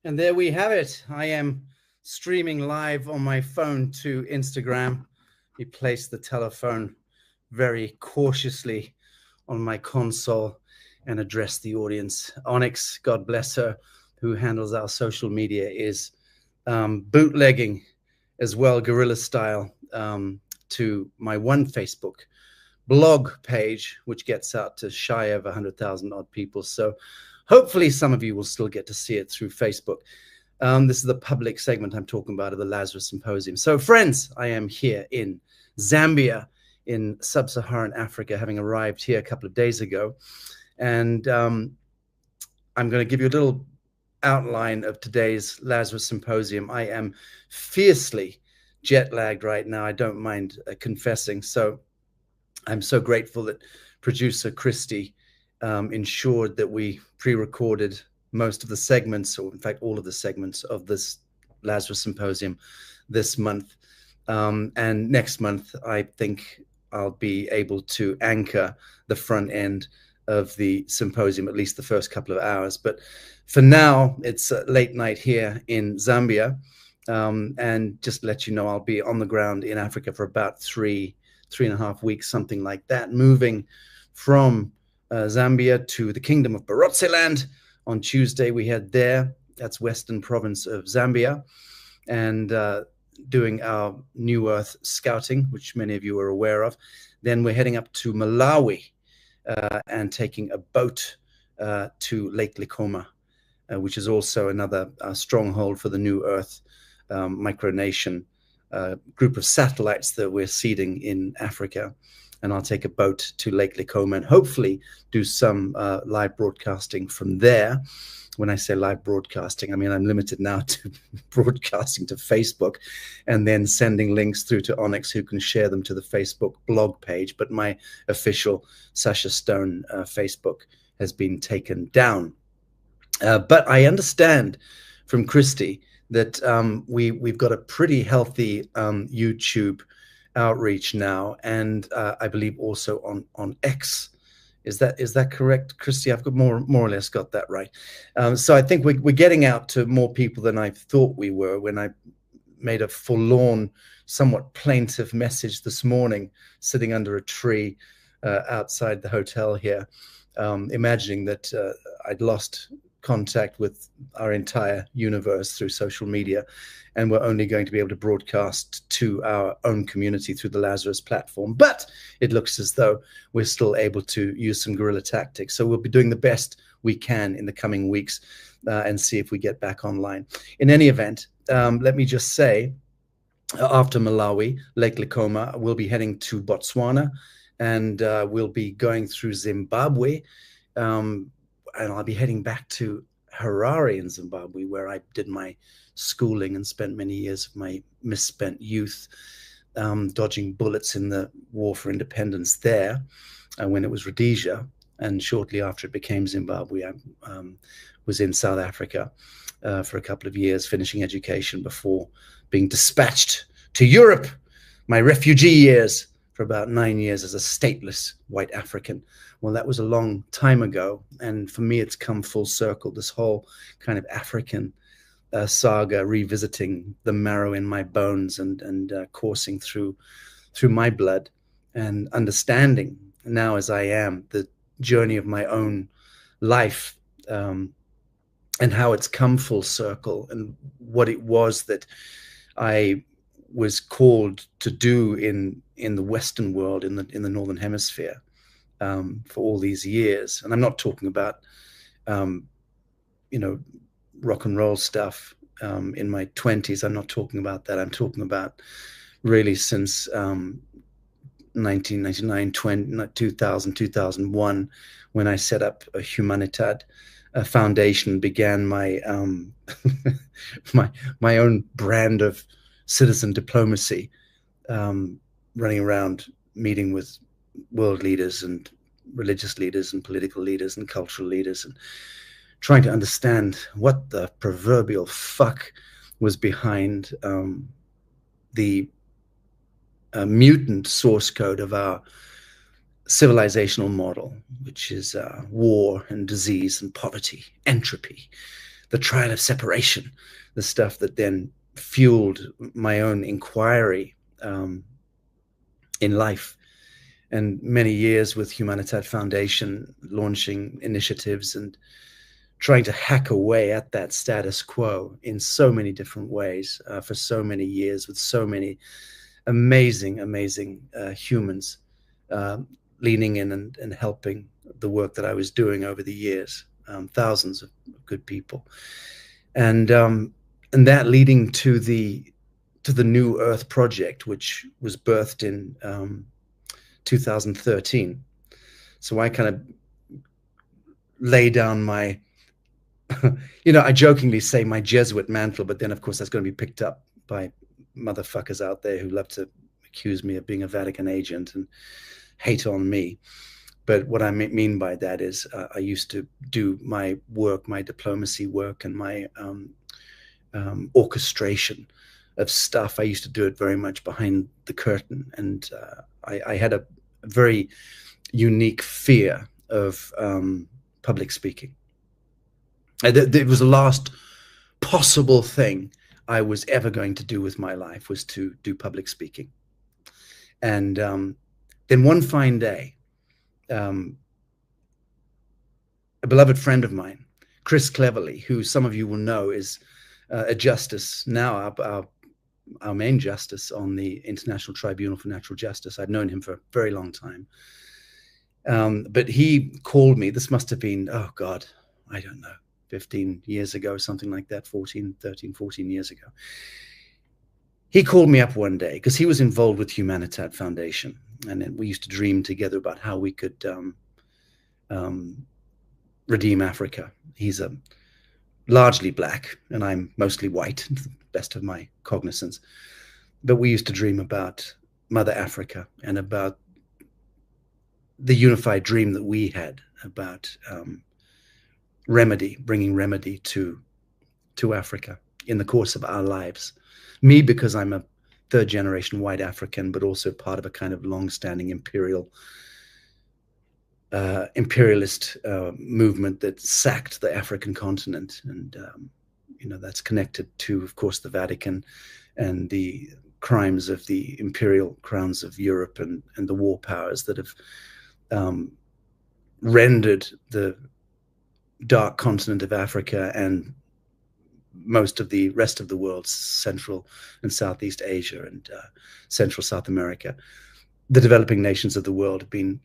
And there we have it. I am streaming live on my phone to Instagram. We placed the telephone very cautiously on my console and addressed the audience. Onyx, God bless her, who handles our social media, is bootlegging as well, guerrilla style, to my one Facebook blog page, which gets out to shy of 100,000 odd people. So hopefully some of you will still get to see it through Facebook. This is the public segment I'm talking about of the Lazarus Symposium. So friends, I am here in Zambia in sub-Saharan Africa, having arrived here a couple of days ago. And I'm going to give you a little outline of today's Lazarus Symposium. I am fiercely jet-lagged right now. I don't mind confessing. So I'm so grateful that producer Christy ensured that we pre-recorded most of the segments, or in fact all of the segments of this Lazarus Symposium this month. And next month, I think I'll be able to anchor the front end of the symposium, at least the first couple of hours. But for now, it's late night here in Zambia. And just to let you know, I'll be on the ground in Africa for about three and a half weeks, something like that, moving from Zambia to the Kingdom of Barotseland. On Tuesday, we head there. That's Western Province of Zambia. And doing our New Earth scouting, which many of you are aware of. Then we're heading up to Malawi and taking a boat to Lake Likoma, which is also another stronghold for the New Earth micronation group of satellites that we're seeding in Africa. And I'll take a boat to Lake Likoma and hopefully do some live broadcasting from there. When I say live broadcasting, I mean, I'm limited now to broadcasting to Facebook and then sending links through to Onyx, who can share them to the Facebook blog page. But my official Sacha Stone Facebook has been taken down. But I understand from Christy that we've got a pretty healthy YouTube outreach now, and I believe also on X. Is that correct, Christy? I've got more or less got that right. So I think we're getting out to more people than I thought we were when I made a forlorn, somewhat plaintive message this morning, sitting under a tree outside the hotel here, imagining that I'd lost contact with our entire universe through social media, and we're only going to be able to broadcast to our own community through the Lazarus platform. But it looks as though we're still able to use some guerrilla tactics. So we'll be doing the best we can in the coming weeks and see if we get back online. In any event, let me just say, after Malawi, Lake Likoma, we'll be heading to Botswana, and we'll be going through Zimbabwe, and I'll be heading back to Harare in Zimbabwe, where I did my schooling and spent many years of my misspent youth dodging bullets in the war for independence there when it was Rhodesia. And shortly after it became Zimbabwe, I was in South Africa for a couple of years, finishing education before being dispatched to Europe, my refugee years, for about 9 years as a stateless white African. Well, that was a long time ago. And for me, it's come full circle, this whole kind of African saga, revisiting the marrow in my bones and coursing through my blood, and understanding now as I am the journey of my own life, and how it's come full circle, and what it was that I was called to do in the Western world, in the Northern Hemisphere, for all these years. And I'm not talking about, rock and roll stuff in my 20s. I'm not talking about that. I'm talking about really since 1999, 2000, 2001, when I set up a Humanidad foundation, began my my own brand of citizen diplomacy, running around meeting with world leaders and religious leaders and political leaders and cultural leaders, and trying to understand what the proverbial fuck was behind the mutant source code of our civilizational model, which is war and disease and poverty, entropy, the trial of separation, the stuff that then fueled my own inquiry in life, and many years with Humanitat Foundation launching initiatives and trying to hack away at that status quo in so many different ways for so many years with so many amazing humans leaning in and helping the work that I was doing over the years, thousands of good people, and that leading to the New Earth Project, which was birthed in 2013. So I kind of lay down my, I jokingly say my Jesuit mantle, but then of course that's going to be picked up by motherfuckers out there who love to accuse me of being a Vatican agent and hate on me. But what I mean by that is I used to do my work, my diplomacy work, and my orchestration of stuff. I used to do it very much behind the curtain, and I had a very unique fear of public speaking. It was the last possible thing I was ever going to do with my life, was to do public speaking. And then one fine day, a beloved friend of mine, Chris Cleverly, who some of you will know is a justice now, our main justice on the International Tribunal for Natural Justice. I've known him for a very long time. But he called me, this must have been, oh God, I don't know, 15 years ago, something like that, 13, 14 years ago. He called me up one day because he was involved with Humanitat Foundation. And then we used to dream together about how we could redeem Africa. He's a largely black, and I'm mostly white, to the best of my cognizance. But we used to dream about Mother Africa and about the unified dream that we had about remedy, bringing remedy to Africa in the course of our lives. Me, because I'm a third-generation white African, but also part of a kind of long-standing imperialist movement that sacked the African continent, and that's connected to, of course, the Vatican and the crimes of the imperial crowns of Europe and the war powers that have rendered the dark continent of Africa and most of the rest of the world, Central and Southeast Asia and Central South America, the developing nations of the world have been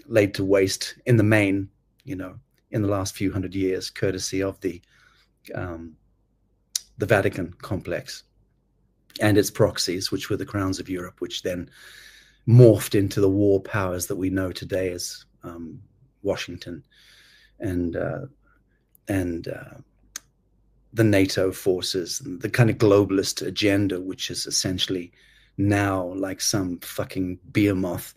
laid to waste in the main, in the last few hundred years, courtesy of the Vatican complex and its proxies, which were the crowns of Europe, which then morphed into the war powers that we know today as Washington and the NATO forces, and the kind of globalist agenda, which is essentially now like some fucking behemoth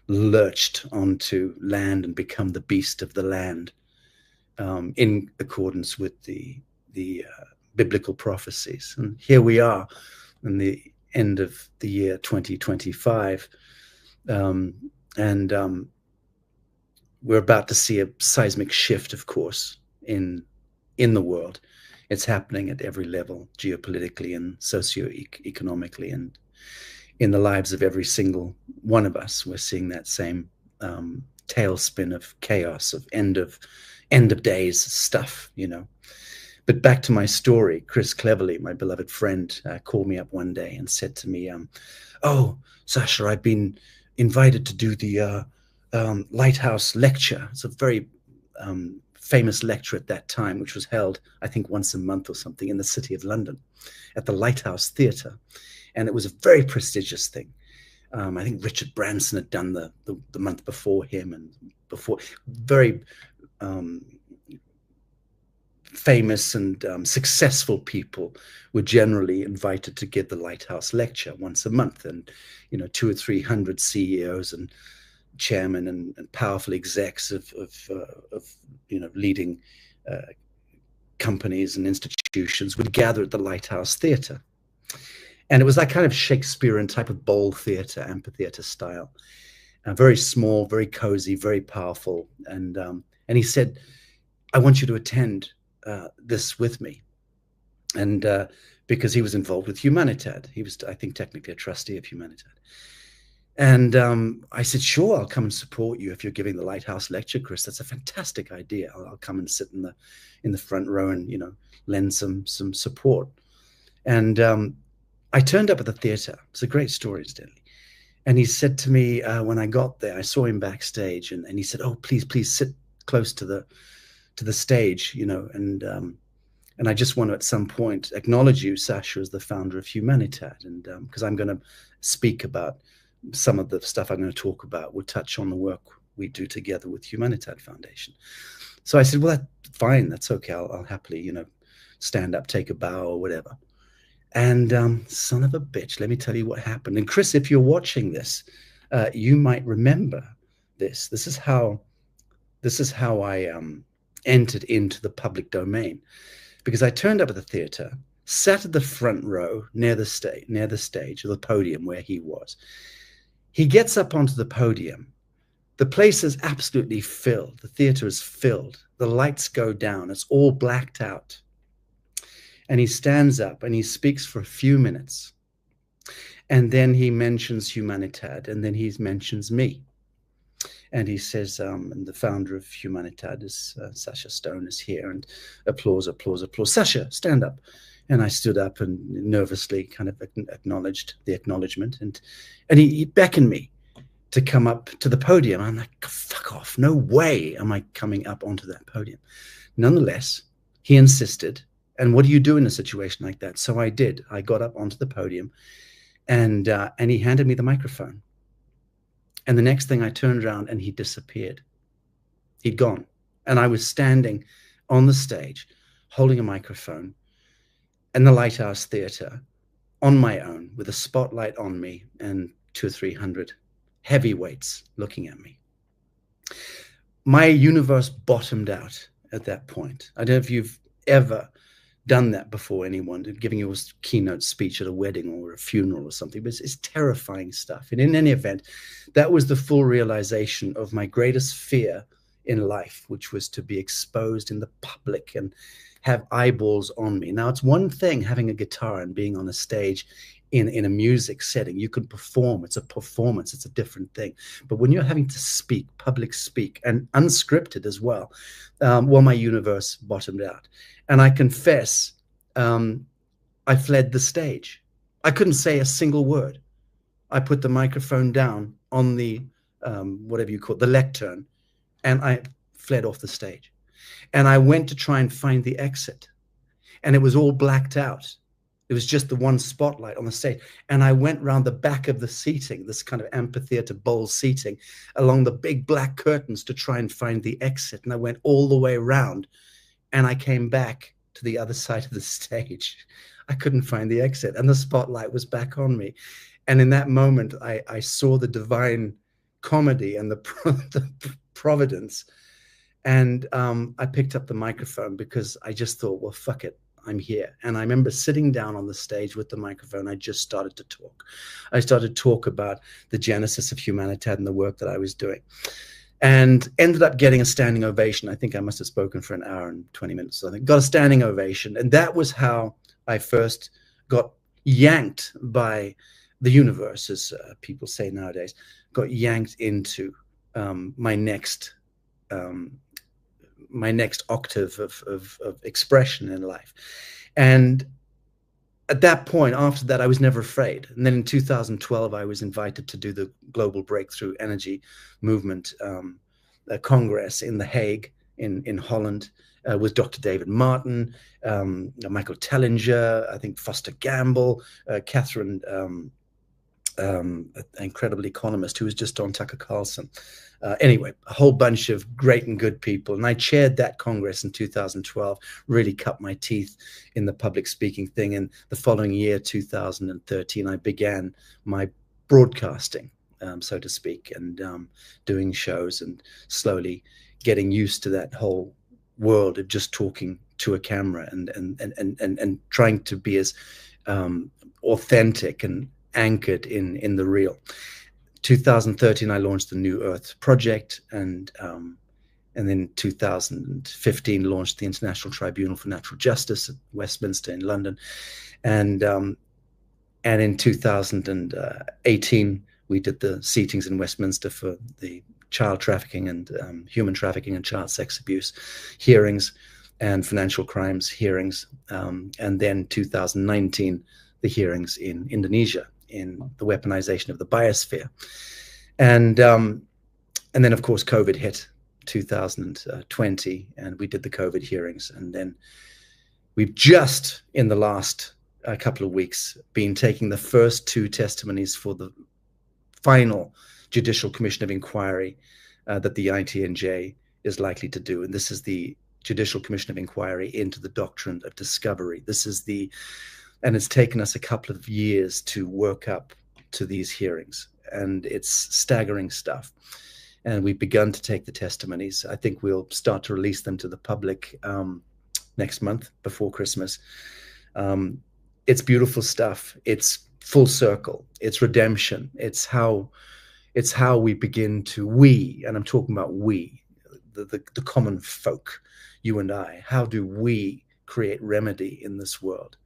lurched onto land and become the beast of the land, in accordance with the biblical prophecies. And here we are in the end of the year 2025, and we're about to see a seismic shift, of course, in the world. It's happening at every level, geopolitically and socio-economically, and in the lives of every single one of us. We're seeing that same tailspin of chaos, of end of days stuff, But back to my story, Chris Cleverly, my beloved friend, called me up one day and said to me, "Oh, Sacha, I've been invited to do the Lighthouse lecture." It's a very famous lecture at that time, which was held, I think, once a month or something in the City of London at the Lighthouse Theatre. And it was a very prestigious thing. I think Richard Branson had done the month before him, and before very famous and successful people were generally invited to give the Lighthouse lecture once a month. And, 200 or 300 CEOs and chairmen and powerful execs of leading companies and institutions would gather at the Lighthouse Theatre. And it was that kind of Shakespearean type of bowl theatre, amphitheatre style, very small, very cozy, very powerful. And he said, "I want you to attend this with me. And because he was involved with Humanitad. He was, I think, technically a trustee of Humanitad. And I said, sure, I'll come and support you if you're giving the Lighthouse lecture, Chris. That's a fantastic idea. I'll come and sit in the front row and, you know, lend some support. And I turned up at the theater. It's a great story, incidentally. And he said to me, when I got there, I saw him backstage, and he said, oh, please sit close to the stage, you know, and I just want to at some point acknowledge you, Sacha, as the founder of Humanitad, and because I'm going to speak about some of the stuff I'm going to talk about will touch on the work we do together with Humanitad Foundation. So I said, well, that's fine, that's okay. I'll happily, you know, stand up, take a bow or whatever. And son of a bitch, let me tell you what happened. And Chris, if you're watching this, you might remember this. This is how I entered into the public domain, because I turned up at the theater, sat at the front row near the stage, or the podium where he was. He gets up onto the podium. The place is absolutely filled. The theater is filled. The lights go down. It's all blacked out. And he stands up and he speaks for a few minutes. And then he mentions Humanitad, and then he mentions me. And he says, and the founder of Humanitad is Sacha Stone is here, and applause, applause, applause. Sacha, stand up. And I stood up and nervously kind of acknowledged the acknowledgement. And he beckoned me to come up to the podium. I'm like, fuck off. No way am I coming up onto that podium. Nonetheless, he insisted. And what do you do in a situation like that? So I did. I got up onto the podium, and he handed me the microphone. And the next thing, I turned around and he disappeared. He'd gone. And I was standing on the stage holding a microphone in the Lighthouse Theater on my own with a spotlight on me and 200 or 300 heavyweights looking at me. My universe bottomed out at that point. I don't know if you've ever done that before, anyone giving you a keynote speech at a wedding or a funeral or something, but it's terrifying stuff. And in any event, that was the full realization of my greatest fear in life, which was to be exposed in the public and have eyeballs on me. Now, it's one thing having a guitar and being on a stage in a music setting. You can perform. It's a performance. It's a different thing. But when you're having to speak, public speak, and unscripted as well, well, my universe bottomed out. And I confess, I fled the stage. I couldn't say a single word. I put the microphone down on the, whatever you call it, the lectern, and I fled off the stage. And I went to try and find the exit. And it was all blacked out. It was just the one spotlight on the stage. And I went round the back of the seating, this kind of amphitheater bowl seating, along the big black curtains to try and find the exit. And I went all the way around. And I came back to the other side of the stage. I couldn't find the exit, and the spotlight was back on me. And in that moment, I saw the divine comedy and the providence. And I picked up the microphone because I just thought, well, fuck it, I'm here. And I remember sitting down on the stage with the microphone. I just started to talk. I started to talk about the genesis of Humanitad and the work that I was doing. And ended up getting a standing ovation. I think I must have spoken for an hour and 20 minutes. So I think got a standing ovation. And that was how I first got yanked by the universe, as people say nowadays, got yanked into my next octave of expression in life. And at that point, after that, I was never afraid. And then in 2012, I was invited to do the Global Breakthrough Energy Movement Congress in The Hague in Holland with Dr. David Martin, Michael Tellinger, I think Foster Gamble, Catherine, an incredible economist who was just on Tucker Carlson. Anyway, a whole bunch of great and good people. And I chaired that Congress in 2012, really cut my teeth in the public speaking thing. And the following year, 2013, I began my broadcasting, so to speak, and doing shows and slowly getting used to that whole world of just talking to a camera and trying to be as authentic and anchored in the real. 2013, I launched the New Earth Project, and And then 2015 launched the International Tribunal for Natural Justice at Westminster in London. And in 2018, we did the seatings in Westminster for the child trafficking and human trafficking and child sex abuse hearings and financial crimes hearings. And then 2019, the hearings in Indonesia in the weaponization of the biosphere. And then, of course, COVID hit 2020, and we did the COVID hearings. And then we've just, in the last couple of weeks, been taking the first 2 testimonies for the final Judicial Commission of Inquiry that the ITNJ is likely to do. And this is the Judicial Commission of Inquiry into the doctrine of discovery. And it's taken us a couple of years to work up to these hearings, and it's staggering stuff. And we've begun to take the testimonies. I think we'll start to release them to the public next month before Christmas. It's beautiful stuff. It's full circle. It's redemption. It's how we begin to, and I'm talking about we, the common folk, you and I, how do we create remedy in this world?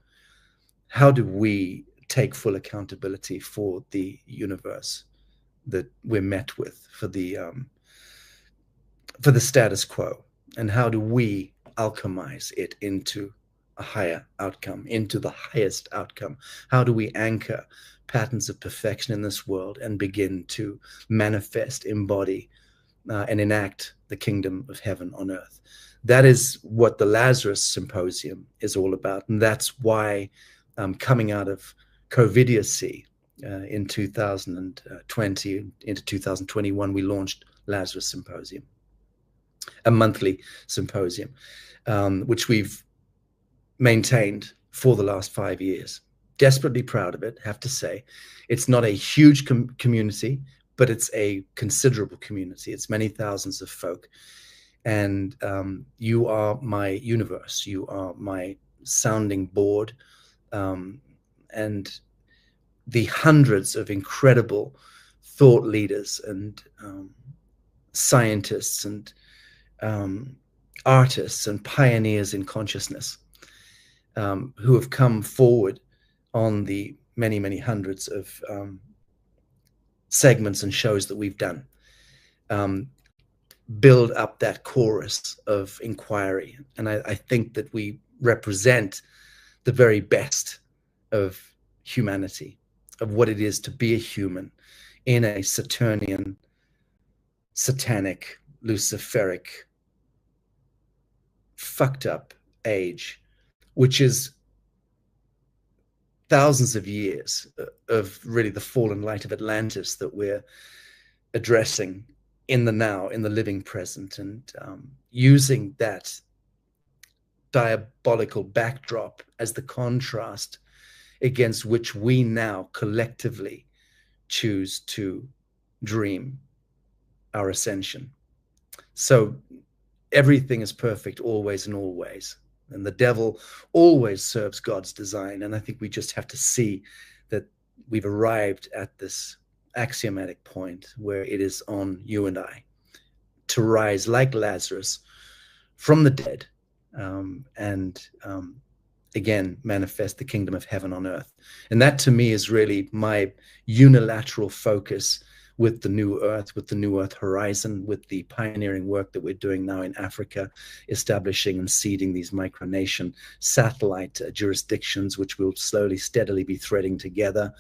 How do we take full accountability for the universe that we're met with, for the status quo? And how do we alchemize it into a higher outcome, into the highest outcome? How do we anchor patterns of perfection in this world and begin to manifest, embody, and enact the kingdom of heaven on earth? That is what the Lazarus Symposium is all about. And that's why coming out of COVIDiocy in 2020 into 2021, we launched Lazarus Symposium, a monthly symposium, which we've maintained for the last 5 years. Desperately proud of it, have to say. It's not a huge community, but it's a considerable community. It's many thousands of folk. And you are my universe. You are my sounding board. And the hundreds of incredible thought leaders and scientists and artists and pioneers in consciousness who have come forward on the many, many hundreds of segments and shows that we've done, build up that chorus of inquiry. And I think that we represent the very best of humanity, of what it is to be a human in a Saturnian, satanic, Luciferic, fucked up age, which is thousands of years of really the fallen light of Atlantis that we're addressing in the now, in the living present, and using that diabolical backdrop as the contrast against which we now collectively choose to dream our ascension. So everything is perfect always and always, and the devil always serves God's design. And I think we just have to see that we've arrived at this axiomatic point where it is on you and I to rise like Lazarus from the dead, and again manifest the kingdom of heaven on earth. And that to me is really my unilateral focus with the new earth, with the new earth horizon, with the pioneering work that we're doing now in Africa, establishing and seeding these micronation satellite jurisdictions, which will slowly, steadily be threading together.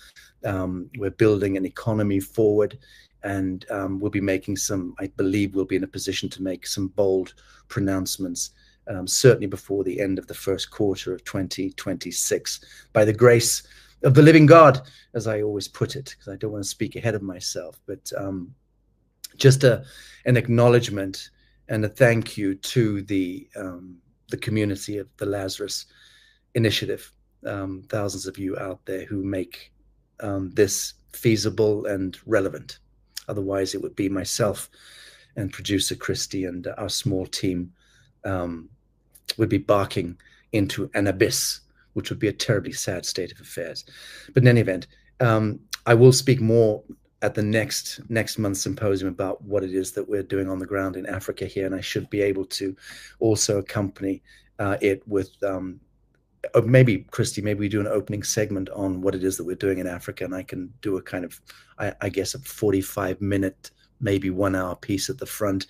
We're building an economy forward, and we'll be making some, I believe we'll be in a position to make some bold pronouncements, certainly before the end of the first quarter of 2026, by the grace of the living God, as I always put it, because I don't want to speak ahead of myself, but just an acknowledgement and a thank you to the community of the Lazarus Initiative, thousands of you out there who make this feasible and relevant. Otherwise, it would be myself and producer Christy and our small team would be barking into an abyss, which would be a terribly sad state of affairs. But in any event, I will speak more at the next month's symposium about what it is that we're doing on the ground in Africa here, and I should be able to also accompany it with maybe, Christy, maybe we do an opening segment on what it is that we're doing in Africa, and I can do a kind of, I guess, a 45-minute, maybe 1 hour piece at the front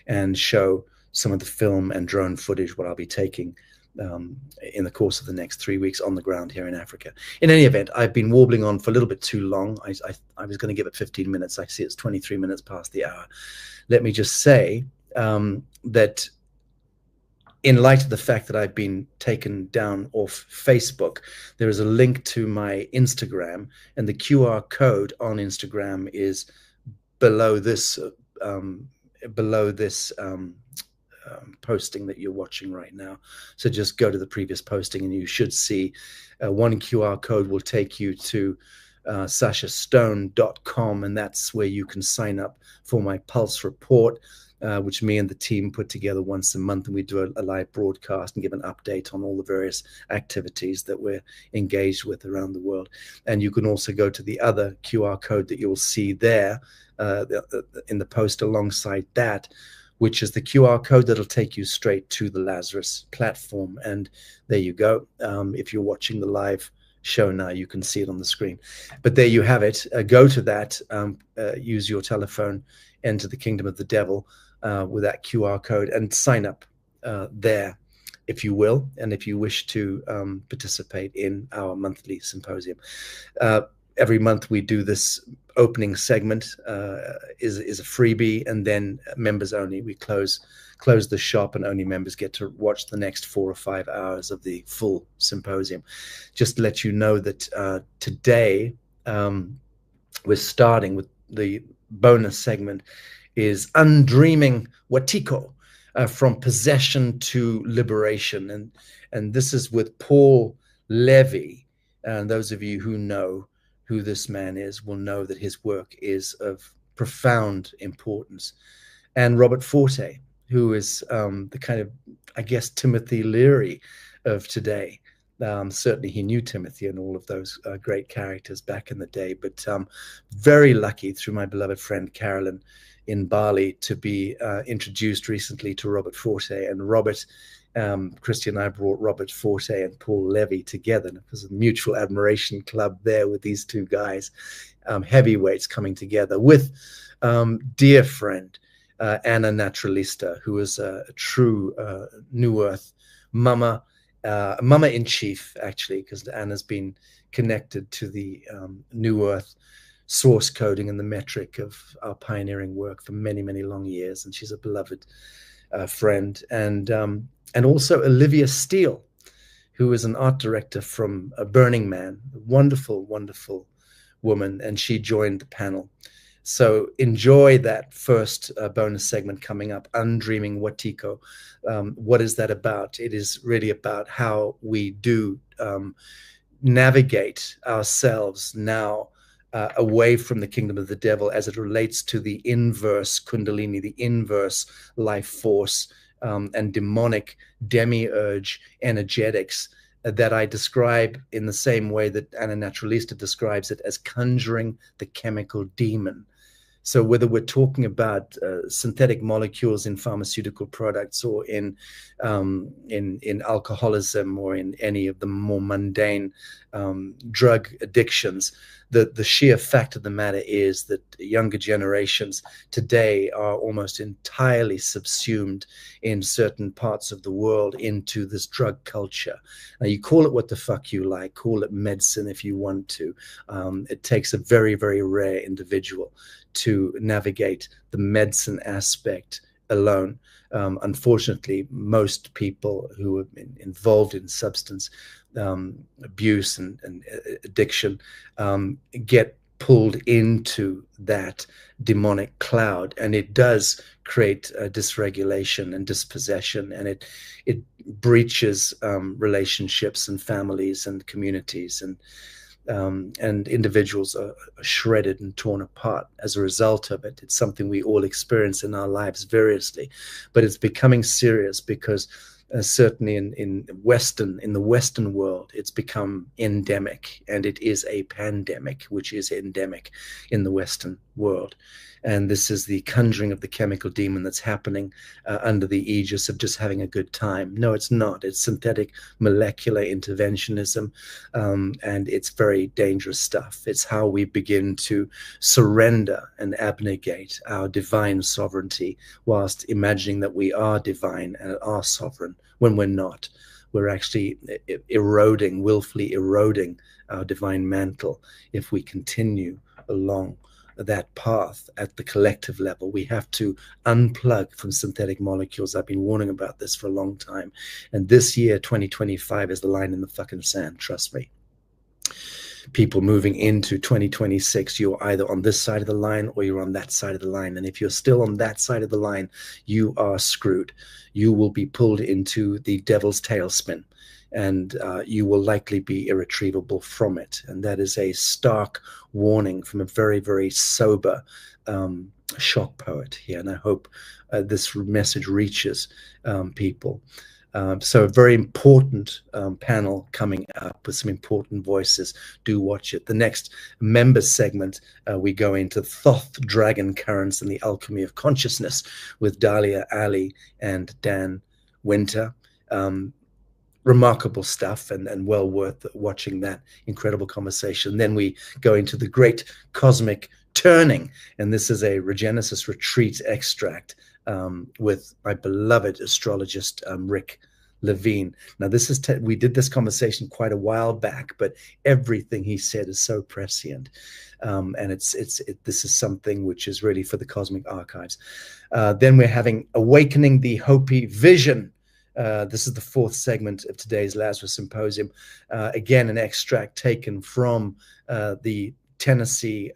and show some of the film and drone footage, what I'll be taking in the course of the next 3 weeks on the ground here in Africa. In any event, I've been warbling on for a little bit too long. I was going to give it 15 minutes. I see it's 23 minutes past the hour. Let me just say that in light of the fact that I've been taken down off Facebook, there is a link to my Instagram, and the QR code on Instagram is below this posting that you're watching right now. So just go to the previous posting and you should see one QR code will take you to sachastone.com, and that's where you can sign up for my Pulse report, which me and the team put together once a month, and we do a live broadcast and give an update on all the various activities that we're engaged with around the world. And you can also go to the other QR code that you'll see there in the post alongside that, which is the QR code that'll take you straight to the Lazarus platform. And there you go. If you're watching the live show now, you can see it on the screen. But there you have it. Go to that, use your telephone, enter the kingdom of the devil with that QR code, and sign up there, if you will, and if you wish to participate in our monthly symposium. Every month we do this opening segment, is a freebie, and then members only. We close the shop, and only members get to watch the next 4 or 5 hours of the full symposium. Just to let you know that today we're starting with the bonus segment is Undreaming Wetiko, from possession to liberation, and this is with Paul Levy. And those of you who know who this man is will know that his work is of profound importance. And Robert Forte, who is the kind of, I guess, Timothy Leary of today. Certainly he knew Timothy and all of those great characters back in the day, but very lucky through my beloved friend Carolyn in Bali to be introduced recently to Robert Forte. And Robert, Christy and I brought Robert Forte and Paul Levy together. And it was a mutual admiration club there with these two guys, heavyweights coming together with dear friend Anna Naturalista, who is a true New Earth mama in chief, actually, because Anna's been connected to the New Earth source coding and the metric of our pioneering work for many, many long years, and she's a beloved friend. And also Olivia Steele, who is an art director from Burning Man, a wonderful, wonderful woman, and she joined the panel. So enjoy that first bonus segment coming up, Undreaming Wetiko. What is that about? It is really about how we do navigate ourselves now away from the kingdom of the devil as it relates to the inverse Kundalini, the inverse life force, and demonic demiurge energetics that I describe in the same way that Anna Naturalista describes it, as conjuring the chemical demon. So whether we're talking about synthetic molecules in pharmaceutical products, or in alcoholism, or in any of the more mundane drug addictions, the sheer fact of the matter is that younger generations today are almost entirely subsumed in certain parts of the world into this drug culture. Now, you call it what the fuck you like, call it medicine if you want to. It takes a very, very rare individual to navigate the medicine aspect alone. Unfortunately, most people who have been involved in substance abuse and addiction get pulled into that demonic cloud, and it does create dysregulation and dispossession, and it breaches relationships and families and communities, and individuals are shredded and torn apart as a result of it. It's something we all experience in our lives variously, but it's becoming serious because certainly in the Western world, it's become endemic, and it is a pandemic, which is endemic in the Western world. And this is the conjuring of the chemical demon that's happening under the aegis of just having a good time. No, it's not. It's synthetic molecular interventionism, and it's very dangerous stuff. It's how we begin to surrender and abnegate our divine sovereignty whilst imagining that we are divine and are sovereign when we're not. We're actually eroding, willfully eroding our divine mantle if we continue along that path at the collective level. We have to unplug from synthetic molecules. I've been warning about this for a long time. And this year, 2025, is the line in the fucking sand, trust me. People moving into 2026, you're either on this side of the line or you're on that side of the line. And if you're still on that side of the line, you are screwed. You will be pulled into the devil's tailspin, and you will likely be irretrievable from it. And that is a stark warning from a very, very sober shock poet here. And I hope this message reaches people. So a very important panel coming up with some important voices. Do watch it. The next members segment, we go into Thoth, Dragon Currents, and the Alchemy of Consciousness with Dalia, Ali, and Dan Winter. Remarkable stuff, and well worth watching that incredible conversation. Then we go into the Great Cosmic Turning, and this is a Regenesis retreat extract with my beloved astrologist Rick Levine. Now, this is we did this conversation quite a while back, but everything he said is so prescient, and this is something which is really for the cosmic archives. Then we're having Awakening the Hopi Vision. This is the fourth segment of today's Lazarus Symposium. Again, an extract taken from the Tanasi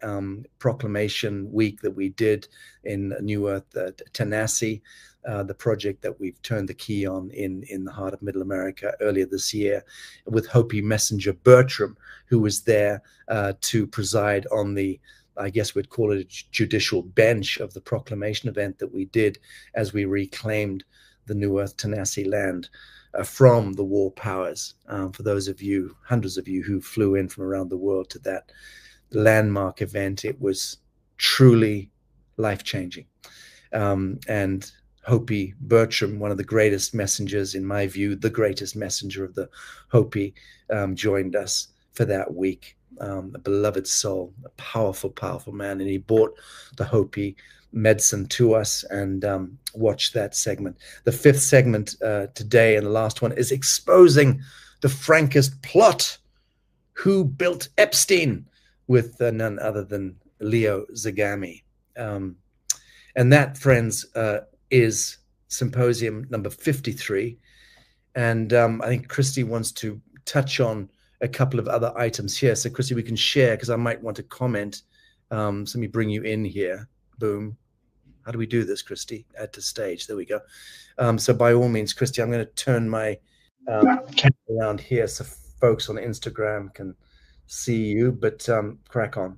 proclamation week that we did in New Earth, Tanasi, the project that we've turned the key on in the heart of Middle America earlier this year, with Hopi Messenger Bertram, who was there to preside on the, I guess we'd call it a judicial bench of the proclamation event that we did as we reclaimed the New Earth Tanasi land from the war powers. For those of you, hundreds of you who flew in from around the world to that landmark event, it was truly life-changing. And Hopi Bertram, one of the greatest messengers, in my view, the greatest messenger of the Hopi, joined us for that week. A beloved soul, a powerful, powerful man. And he brought the Hopi medicine to us, and watch that segment. The fifth segment today, and the last one, is Exposing the Frankist Plot. Who built Epstein? With none other than Leo Zagami. And that, friends, is symposium number 53. And I think Christy wants to touch on a couple of other items here. So Christy, we can share, because I might want to comment. So let me bring you in here. Boom. How do we do this, Christy? Add to stage. There we go. So by all means, Christy, I'm going to turn my camera around here so folks on Instagram can see you, but crack on.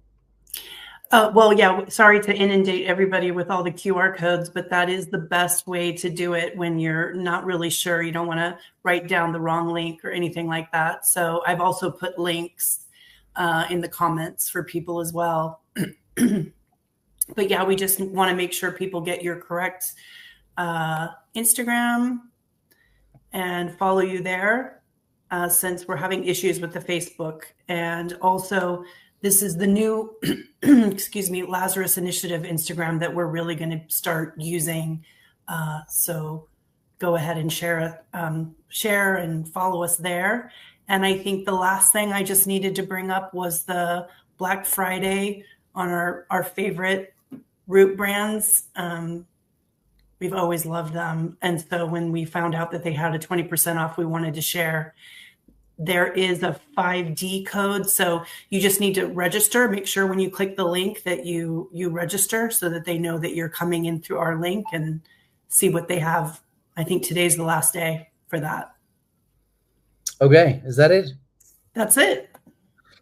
Well, yeah, sorry to inundate everybody with all the QR codes, but that is the best way to do it when you're not really sure. You don't want to write down the wrong link or anything like that. So I've also put links in the comments for people as well. But yeah, we just want to make sure people get your correct Instagram and follow you there, since we're having issues with the Facebook. And also, this is the new, excuse me, Lazarus Initiative Instagram that we're really going to start using. So go ahead and share and follow us there. And I think the last thing I just needed to bring up was the Black Friday on our favorite root brands. We've always loved them. And so when we found out that they had a 20% off, we wanted to share. There is a 5D code. So you just need to register. Make sure when you click the link that you register so that they know that you're coming in through our link, and see what they have. I think today's the last day for that. Okay. Is that it? That's it.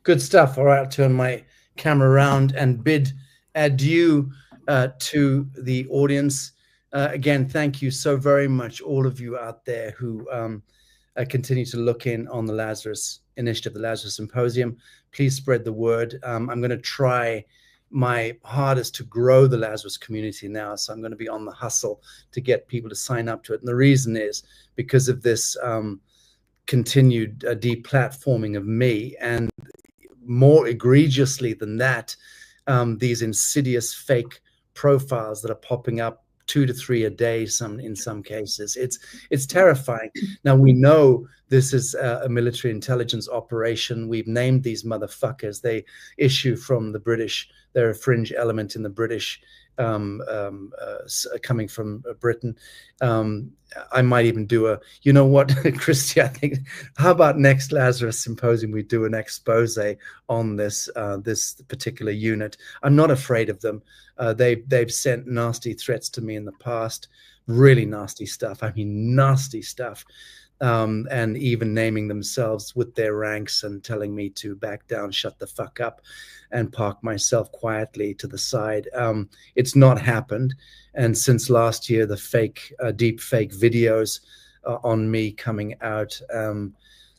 Good stuff. All right. I'll turn my camera around and bid adieu to the audience. Again, thank you so very much, all of you out there who continue to look in on the Lazarus Initiative, the Lazarus Symposium. Please spread the word. I'm going to try my hardest to grow the Lazarus community now, so I'm going to be on the hustle to get people to sign up to it. And the reason is because of this continued deplatforming of me, and more egregiously than that, these insidious fake profiles that are popping up 2 to 3 a day, in some cases. It's terrifying. Now, we know this is a military intelligence operation. We've named these motherfuckers. They issue from the British. They're a fringe element in the British, coming from Britain. I might even do a, you know what, Christy, I think, how about next Lazarus Symposium we do an expose on this this particular unit. I'm not afraid of them. They've sent nasty threats to me in the past, really nasty stuff. I mean, nasty stuff. And even naming themselves with their ranks and telling me to back down, shut the fuck up, and park myself quietly to the side. It's not happened. And since last year, the deep fake videos on me coming out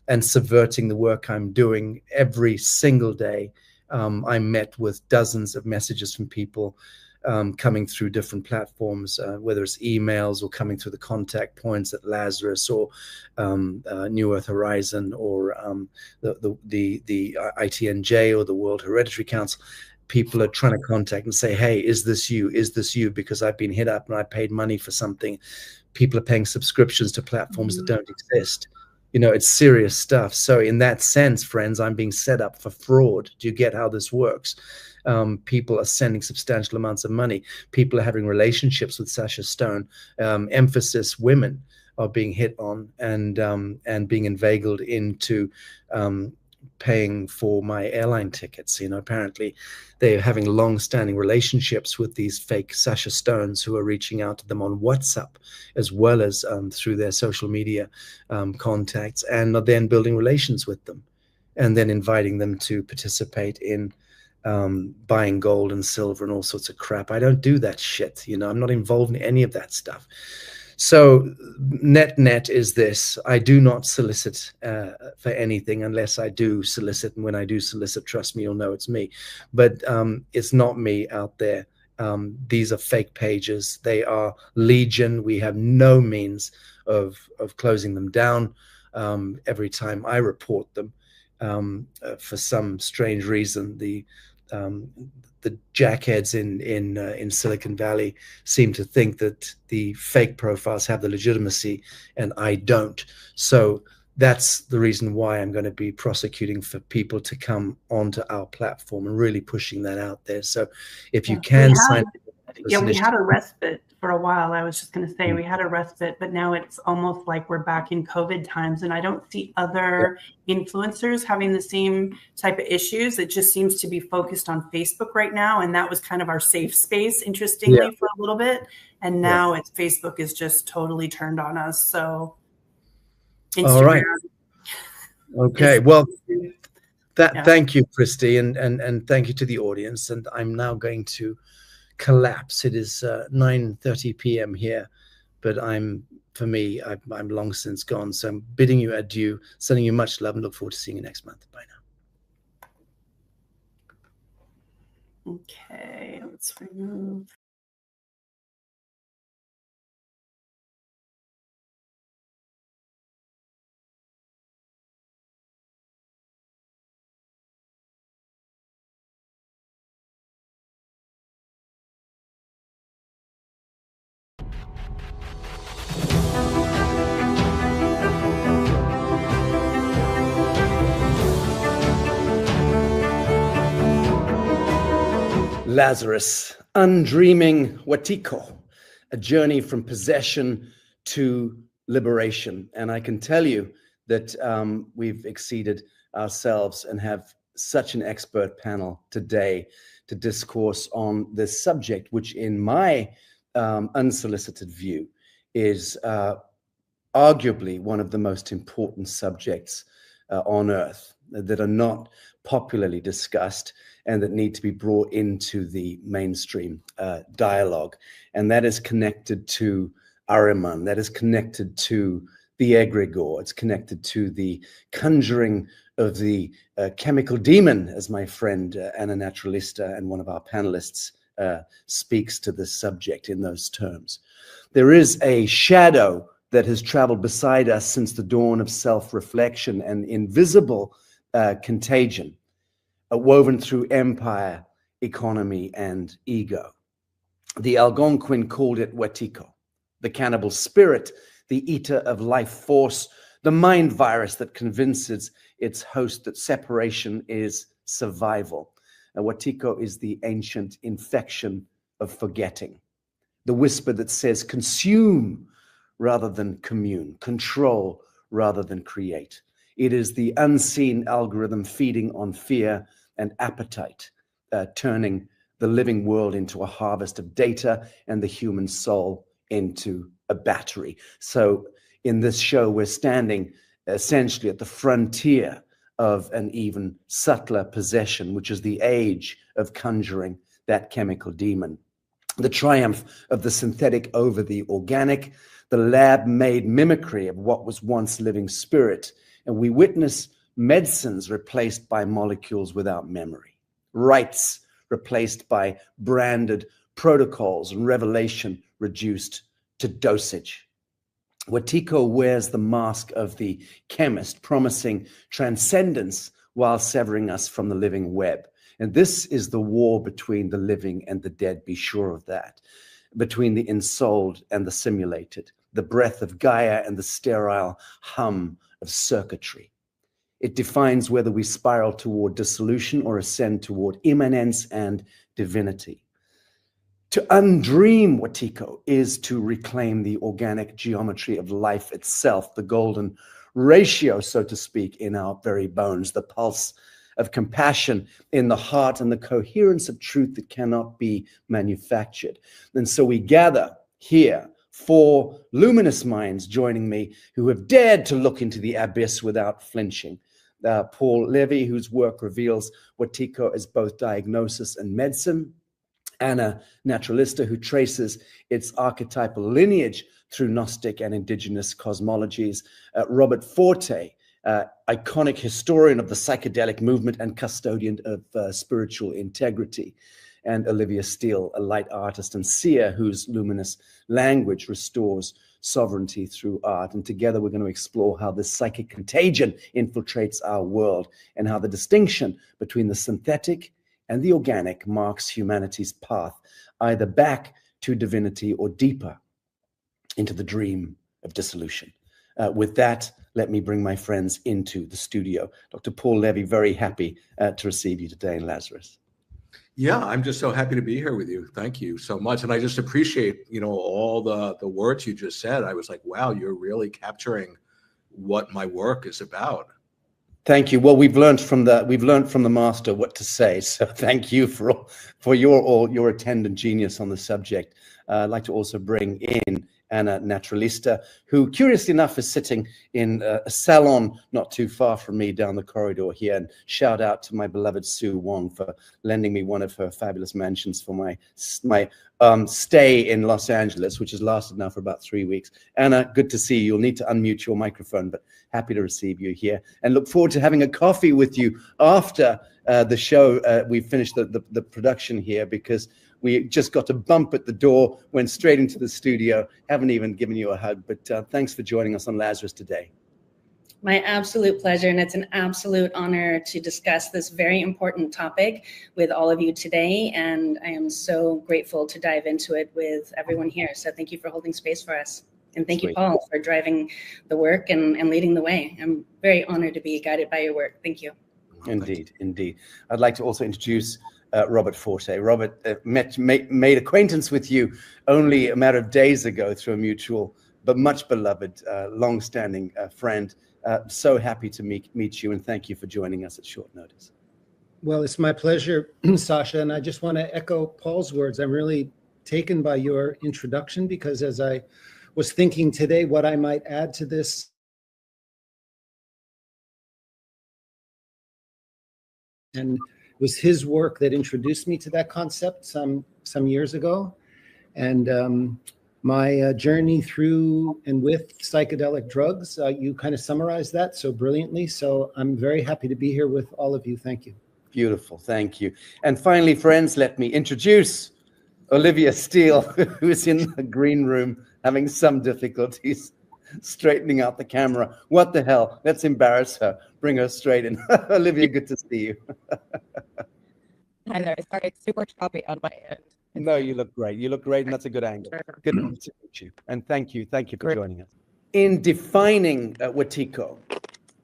and subverting the work I'm doing every single day, I met with dozens of messages from people coming through different platforms, whether it's emails or coming through the contact points at Lazarus or New Earth Horizon or the ITNJ or the World Hereditary Council. People are trying to contact and say, hey, is this you? Is this you? Because I've been hit up and I paid money for something. People are paying subscriptions to platforms that don't exist. You know, it's serious stuff. So in that sense, friends, I'm being set up for fraud. Do you get how this works? People are sending substantial amounts of money. People are having relationships with Sacha Stone. Emphasis women are being hit on and being inveigled into paying for my airline tickets. You know, apparently they're having long-standing relationships with these fake Sacha Stones who are reaching out to them on WhatsApp as well as through their social media contacts, and are then building relations with them and then inviting them to participate in buying gold and silver and all sorts of crap. I don't do that shit. You know, I'm not involved in any of that stuff. So net is this: I do not solicit for anything unless I do solicit. And when I do solicit, trust me, you'll know it's me. But it's not me out there. These are fake pages. They are legion. We have no means of closing them down. Every time I report them, for some strange reason, the jackheads in Silicon Valley seem to think that the fake profiles have the legitimacy and I don't. So that's the reason why I'm going to be prosecuting for people to come onto our platform and really pushing that out there. So if you can sign up. Yeah, we had a respite for a while. I was just going to say we had a respite, but now it's almost like we're back in COVID times, and I don't see other influencers having the same type of issues. It just seems to be focused on Facebook right now, and that was kind of our safe space, interestingly, for a little bit. And now it's Facebook is just totally turned on us. So Instagram. All right. Okay. Well, thank you, Christy, and thank you to the audience. And I'm now going to collapse. It is 9:30 p.m. here, but for me, I'm long since gone. So I'm bidding you adieu, sending you much love, and look forward to seeing you next month. Bye now. Okay, let's remove. Lazarus, Undreaming Wetiko, a journey from possession to liberation. And I can tell you that we've exceeded ourselves and have such an expert panel today to discourse on this subject, which in my unsolicited view is arguably one of the most important subjects on Earth. that are not popularly discussed and that need to be brought into the mainstream dialogue. And that is connected to Ahriman, that is connected to the egregore, it's connected to the conjuring of the chemical demon, as my friend Anna Naturalista and one of our panelists speaks to this subject in those terms. There is a shadow that has traveled beside us since the dawn of self-reflection, an invisible contagion woven through empire, economy, and ego. The Algonquin called it Wetiko, the cannibal spirit, the eater of life force, the mind virus that convinces its host that separation is survival. Wetiko is the ancient infection of forgetting, the whisper that says consume rather than commune, control rather than create. It is the unseen algorithm feeding on fear and appetite, turning the living world into a harvest of data and the human soul into a battery. So in this show, we're standing essentially at the frontier of an even subtler possession, which is the age of conjuring that chemical demon. The triumph of the synthetic over the organic, the lab-made mimicry of what was once living spirit. And we witness medicines replaced by molecules without memory, rites replaced by branded protocols, and revelation reduced to dosage. Wetiko wears the mask of the chemist, promising transcendence while severing us from the living web. And this is the war between the living and the dead, be sure of that, between the ensouled and the simulated, the breath of Gaia and the sterile hum of circuitry. It defines whether we spiral toward dissolution or ascend toward immanence and divinity. To undream Wetiko is to reclaim the organic geometry of life itself, the golden ratio, so to speak, in our very bones, the pulse of compassion in the heart, and the coherence of truth that cannot be manufactured. And so we gather here, 4 luminous minds joining me who have dared to look into the abyss without flinching. Paul Levy, whose work reveals Wetiko as both diagnosis and medicine. Anna Naturalista, who traces its archetypal lineage through Gnostic and indigenous cosmologies. Robert Forte, iconic historian of the psychedelic movement and custodian of spiritual integrity. And Olivia Steele, a light artist and seer whose luminous language restores sovereignty through art. And together we're going to explore how this psychic contagion infiltrates our world and how the distinction between the synthetic and the organic marks humanity's path, either back to divinity or deeper into the dream of dissolution. With that, let me bring my friends into the studio. Dr. Paul Levy, very happy to receive you today in Lazarus. Yeah, I'm just so happy to be here with you. Thank you so much. And I just appreciate, all the words you just said. I was like, wow, you're really capturing what my work is about. Thank you. Well, we've learned from the master what to say. So thank you for your attendant genius on the subject. I'd like to also bring in Anna Naturalista, who curiously enough is sitting in a salon not too far from me down the corridor here. And shout out to my beloved Sue Wong for lending me one of her fabulous mansions for my stay in Los Angeles, which has lasted now for about 3 weeks. Anna, good to see you. You'll need to unmute your microphone, but happy to receive you here and look forward to having a coffee with you after the show. We finished the production here because we just got a bump at the door, went straight into the studio, haven't even given you a hug, but thanks for joining us on Lazarus today. My absolute pleasure, and it's an absolute honor to discuss this very important topic with all of you today, and I am so grateful to dive into it with everyone here. So thank you for holding space for us. And thank you, Paul, for driving the work and leading the way. I'm very honored to be guided by your work. Thank you. Indeed, indeed. I'd like to also introduce Robert Forte. Robert made acquaintance with you only a matter of days ago through a mutual but much beloved, long-standing friend. So happy to meet you, and thank you for joining us at short notice. Well, it's my pleasure, Sacha, and I just want to echo Paul's words. I'm really taken by your introduction because as I was thinking today what I might add to this And it was his work that introduced me to that concept some years ago. And my journey through and with psychedelic drugs, you kind of summarized that so brilliantly. So I'm very happy to be here with all of you. Thank you. Beautiful. Thank you. And finally, friends, let me introduce Olivia Steele, who is in the green room having some difficulties straightening out the camera. What the hell? Let's embarrass her. Bring her straight in. Olivia, good to see you. Hi there. Sorry, it's super choppy on my end. No, you look great. You look great, and that's a good angle. Good to meet you. And thank you for joining us. In defining Wetiko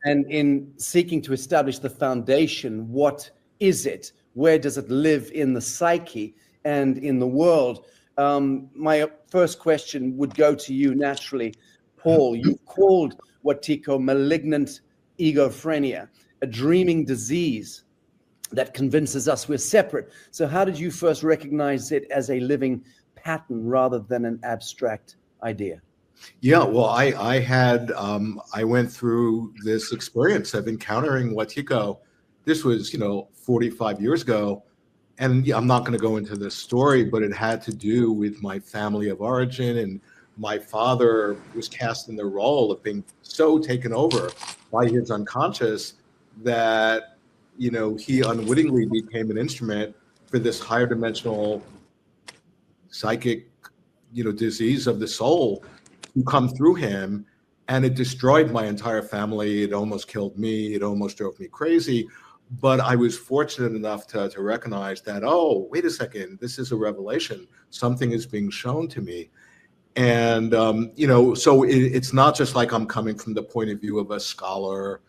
and in seeking to establish the foundation, what is it? Where does it live in the psyche and in the world? My first question would go to you naturally, Paul. You've called Wetiko malignant egophrenia, a dreaming disease that convinces us we're separate. So how did you first recognize it as a living pattern rather than an abstract idea? Yeah, well, I went through this experience of encountering Wetiko. This was, 45 years ago. And I'm not going to go into this story, but it had to do with my family of origin. And my father was cast in the role of being so taken over by his unconscious that he unwittingly became an instrument for this higher dimensional psychic, disease of the soul to come through him. And it destroyed my entire family. It almost killed me. It almost drove me crazy. But I was fortunate enough to recognize that, oh, wait a second, this is a revelation. Something is being shown to me. And, so it's not just like I'm coming from the point of view of a scholar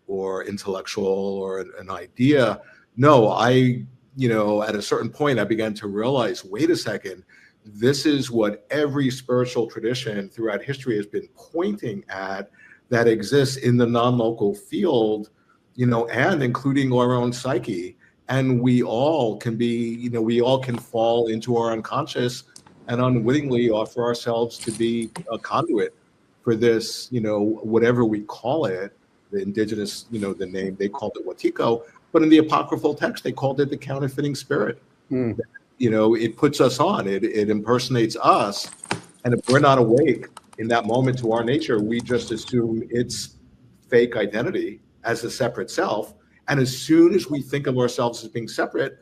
or intellectual or an idea. No, at a certain point, I began to realize, wait a second, this is what every spiritual tradition throughout history has been pointing at, that exists in the non-local field, and including our own psyche. And we all can be, we all can fall into our unconscious and unwittingly offer ourselves to be a conduit for this, whatever we call it. The indigenous, the name, they called it Wetiko, but in the apocryphal text, they called it the counterfeiting spirit. It puts us on, it impersonates us. And if we're not awake in that moment to our nature, we just assume it's fake identity as a separate self. And as soon as we think of ourselves as being separate,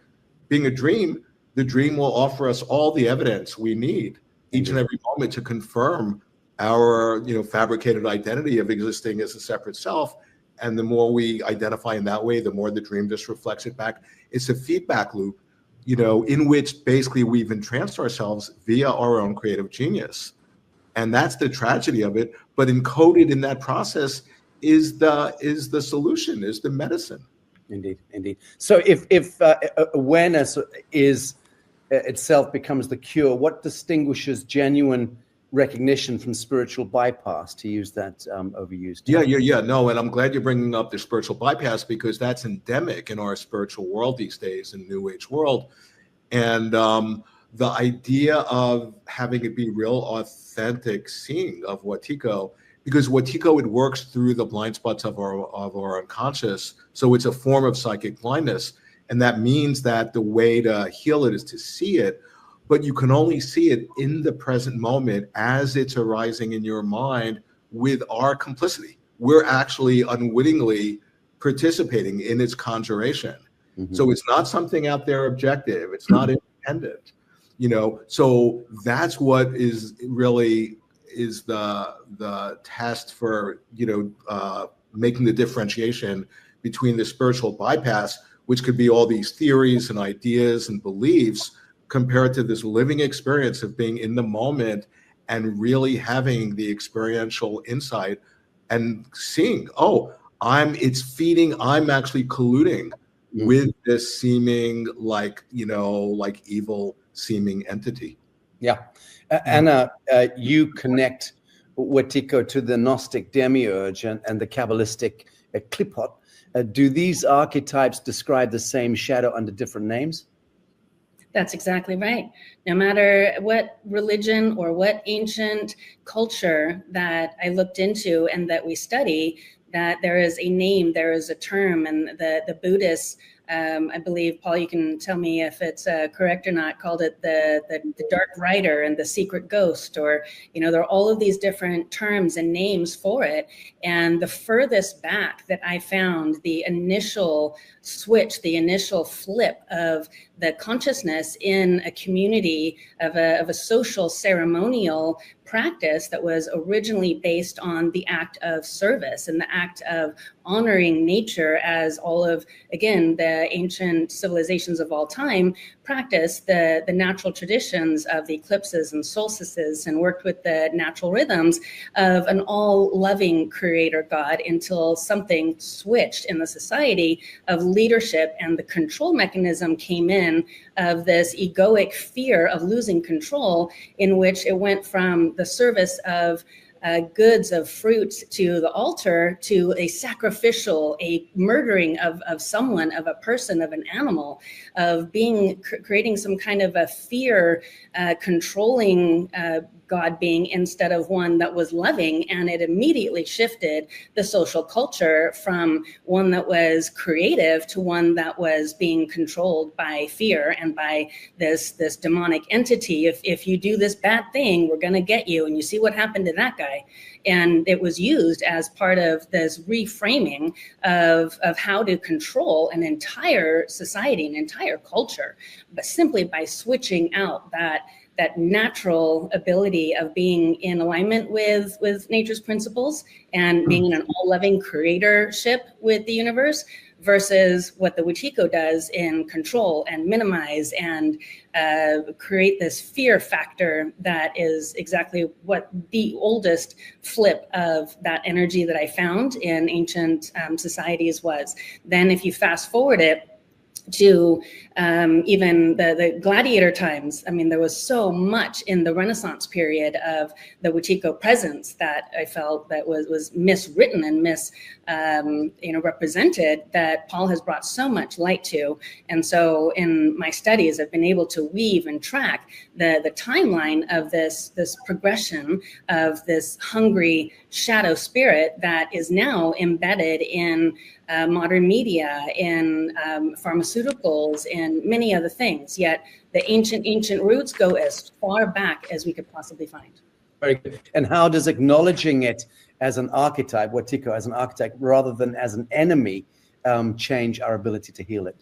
being a dream, the dream will offer us all the evidence we need each and every moment to confirm our fabricated identity of existing as a separate self. And the more we identify in that way, the more the dream just reflects it back. It's a feedback loop, in which basically we've entranced ourselves via our own creative genius. And that's the tragedy of it. But encoded in that process is the solution, is the medicine. Indeed. So if awareness is itself becomes the cure, what distinguishes genuine recognition from spiritual bypass, to use that overused term? Yeah. No, and I'm glad you're bringing up the spiritual bypass, because that's endemic in our spiritual world these days, in New Age world. And the idea of having it be real, authentic seeing of Wetiko, because Wetiko, it works through the blind spots of our unconscious. So it's a form of psychic blindness. And that means that the way to heal it is to see it. But you can only see it in the present moment as it's arising in your mind with our complicity. We're actually unwittingly participating in its conjuration. So it's not something out there objective. It's not independent, So that's what is really is the test for, making the differentiation between the spiritual bypass, which could be all these theories and ideas and beliefs, compared to this living experience of being in the moment and really having the experiential insight and seeing, I'm actually colluding with this seeming like evil seeming entity. Yeah. Anna, you connect Wetiko to the Gnostic demiurge and the Kabbalistic Klipot. Do these archetypes describe the same shadow under different names? That's exactly right. No matter what religion or what ancient culture that I looked into and that we study, that there is a name, there is a term, and the Buddhists I believe, Paul, you can tell me if it's correct or not, called it the Dark Rider and the Secret Ghost, or, you know, there are all of these different terms and names for it. And the furthest back that I found the initial switch, the initial flip of the consciousness in a community of a social ceremonial practice that was originally based on the act of service and the act of honoring nature, as all of, again, the ancient civilizations of all time practiced the natural traditions of the eclipses and solstices and worked with the natural rhythms of an all-loving creator God, until something switched in the society of leadership, and the control mechanism came in of this egoic fear of losing control, in which it went from the service of goods, of fruits to the altar, to a sacrificial, a murdering of someone, of a person, of an animal, of being creating some kind of a fear controlling God being, instead of one that was loving. And it immediately shifted the social culture from one that was creative to one that was being controlled by fear and by this demonic entity. If you do this bad thing, we're going to get you. And you see what happened to that guy. And it was used as part of this reframing of how to control an entire society, an entire culture, but simply by switching out that natural ability of being in alignment with nature's principles and being in an all-loving creatorship with the universe, versus what the Wetiko does in control and minimize and create this fear factor that is exactly what the oldest flip of that energy that I found in ancient societies was. Then if you fast forward it to even the gladiator times, I mean, there was so much in the Renaissance period of the Wetiko presence that I felt that was miswritten and represented, that Paul has brought so much light to. And so in my studies, I've been able to weave and track the timeline of this progression of this hungry shadow spirit that is now embedded in modern media, in pharmaceuticals, and many other things. Yet the ancient roots go as far back as we could possibly find. Very good. And how does acknowledging it as an archetype, Wetiko as an archetype, rather than as an enemy, change our ability to heal it?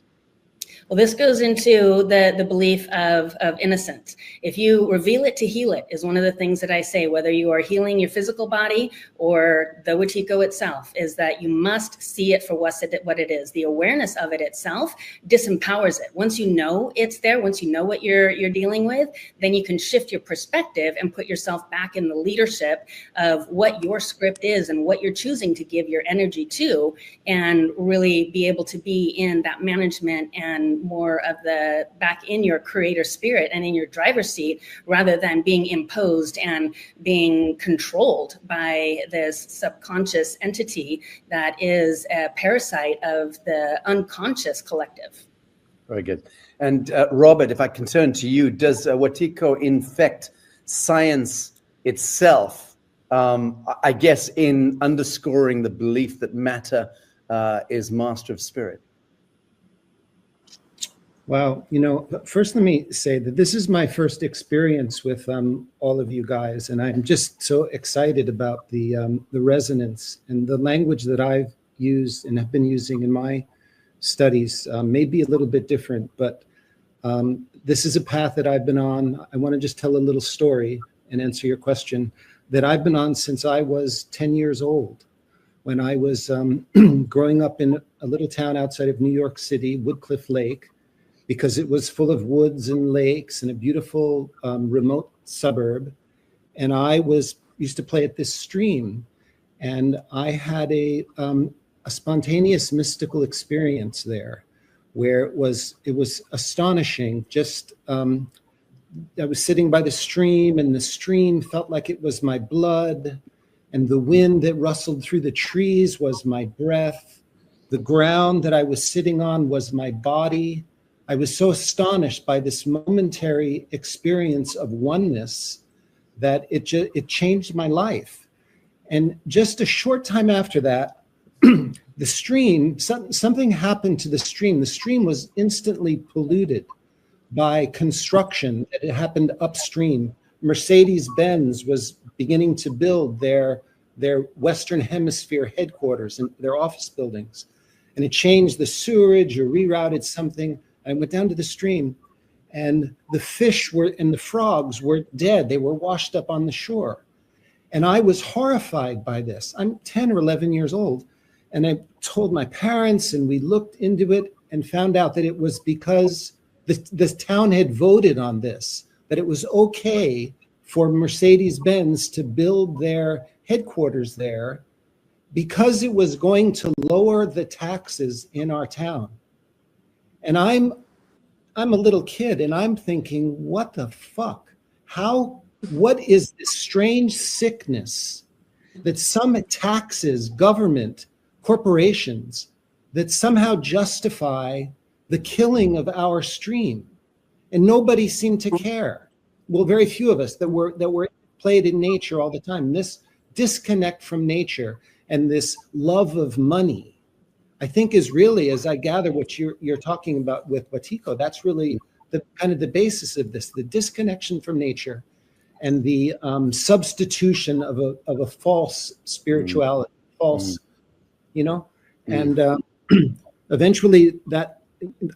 Well, this goes into the belief of innocence. If you reveal it to heal it is one of the things that I say, whether you are healing your physical body or the Wetiko itself, is that you must see it for what it is. The awareness of it itself disempowers it. Once you know it's there, once you know what you're dealing with, then you can shift your perspective and put yourself back in the leadership of what your script is and what you're choosing to give your energy to, and really be able to be in that management and more of the back in your creator spirit and in your driver's seat, rather than being imposed and being controlled by this subconscious entity that is a parasite of the unconscious collective. Very good. And Robert, if I can turn to you, does Wetiko infect science itself, I guess, in underscoring the belief that matter is master of spirit? Well, first let me say that this is my first experience with all of you guys, and I'm just so excited about the resonance and the language that I've used and have been using in my studies. May be a little bit different, but this is a path that I've been on. I want to just tell a little story and answer your question, that I've been on since I was 10 years old, when I was growing up in a little town outside of New York City, Woodcliff Lake, because it was full of woods and lakes and a beautiful remote suburb. And I used to play at this stream, and I had a spontaneous mystical experience there, where it was astonishing. Just I was sitting by the stream, and the stream felt like it was my blood, and the wind that rustled through the trees was my breath. The ground that I was sitting on was my body. I was so astonished by this momentary experience of oneness that it changed my life. And just a short time after that, the stream, something happened to the stream. The stream was instantly polluted by construction that had happened upstream. Mercedes-Benz was beginning to build their Western Hemisphere headquarters and their office buildings. And it changed the sewerage or rerouted something. I went down to the stream, and the fish and the frogs were dead. They were washed up on the shore. And I was horrified by this. I'm 10 or 11 years old. And I told my parents, and we looked into it and found out that it was because the town had voted on this, that it was okay for Mercedes-Benz to build their headquarters there because it was going to lower the taxes in our town. And I'm a little kid, and I'm thinking, what the fuck? What is this strange sickness that some taxes, government, corporations, that somehow justify the killing of our stream? And nobody seemed to care. Well, very few of us that were played in nature all the time. This disconnect from nature and this love of money, I think, is really, as I gather what you're talking about with Wetiko, that's really the kind of the basis of this, the disconnection from nature and the substitution of a false spirituality, false, and eventually that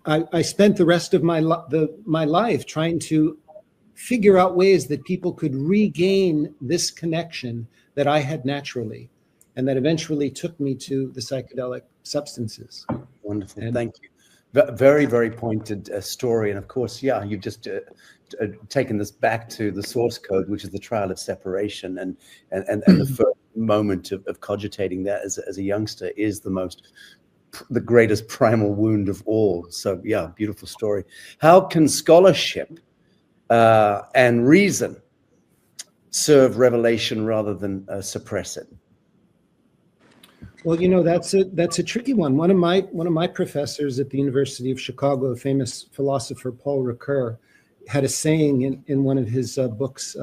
I spent the rest of my life trying to figure out ways that people could regain this connection that I had naturally, and that eventually took me to the psychedelic substances. Wonderful, thank you. Very, very pointed story. And of course, yeah, you've just taken this back to the source code, which is the trial of separation. And the first moment of cogitating that as a youngster is the greatest primal wound of all. So yeah, beautiful story. How can scholarship and reason serve revelation rather than suppress it? Well, that's a tricky one. One of my professors at the University of Chicago, famous philosopher Paul Ricoeur, had a saying in one of his books,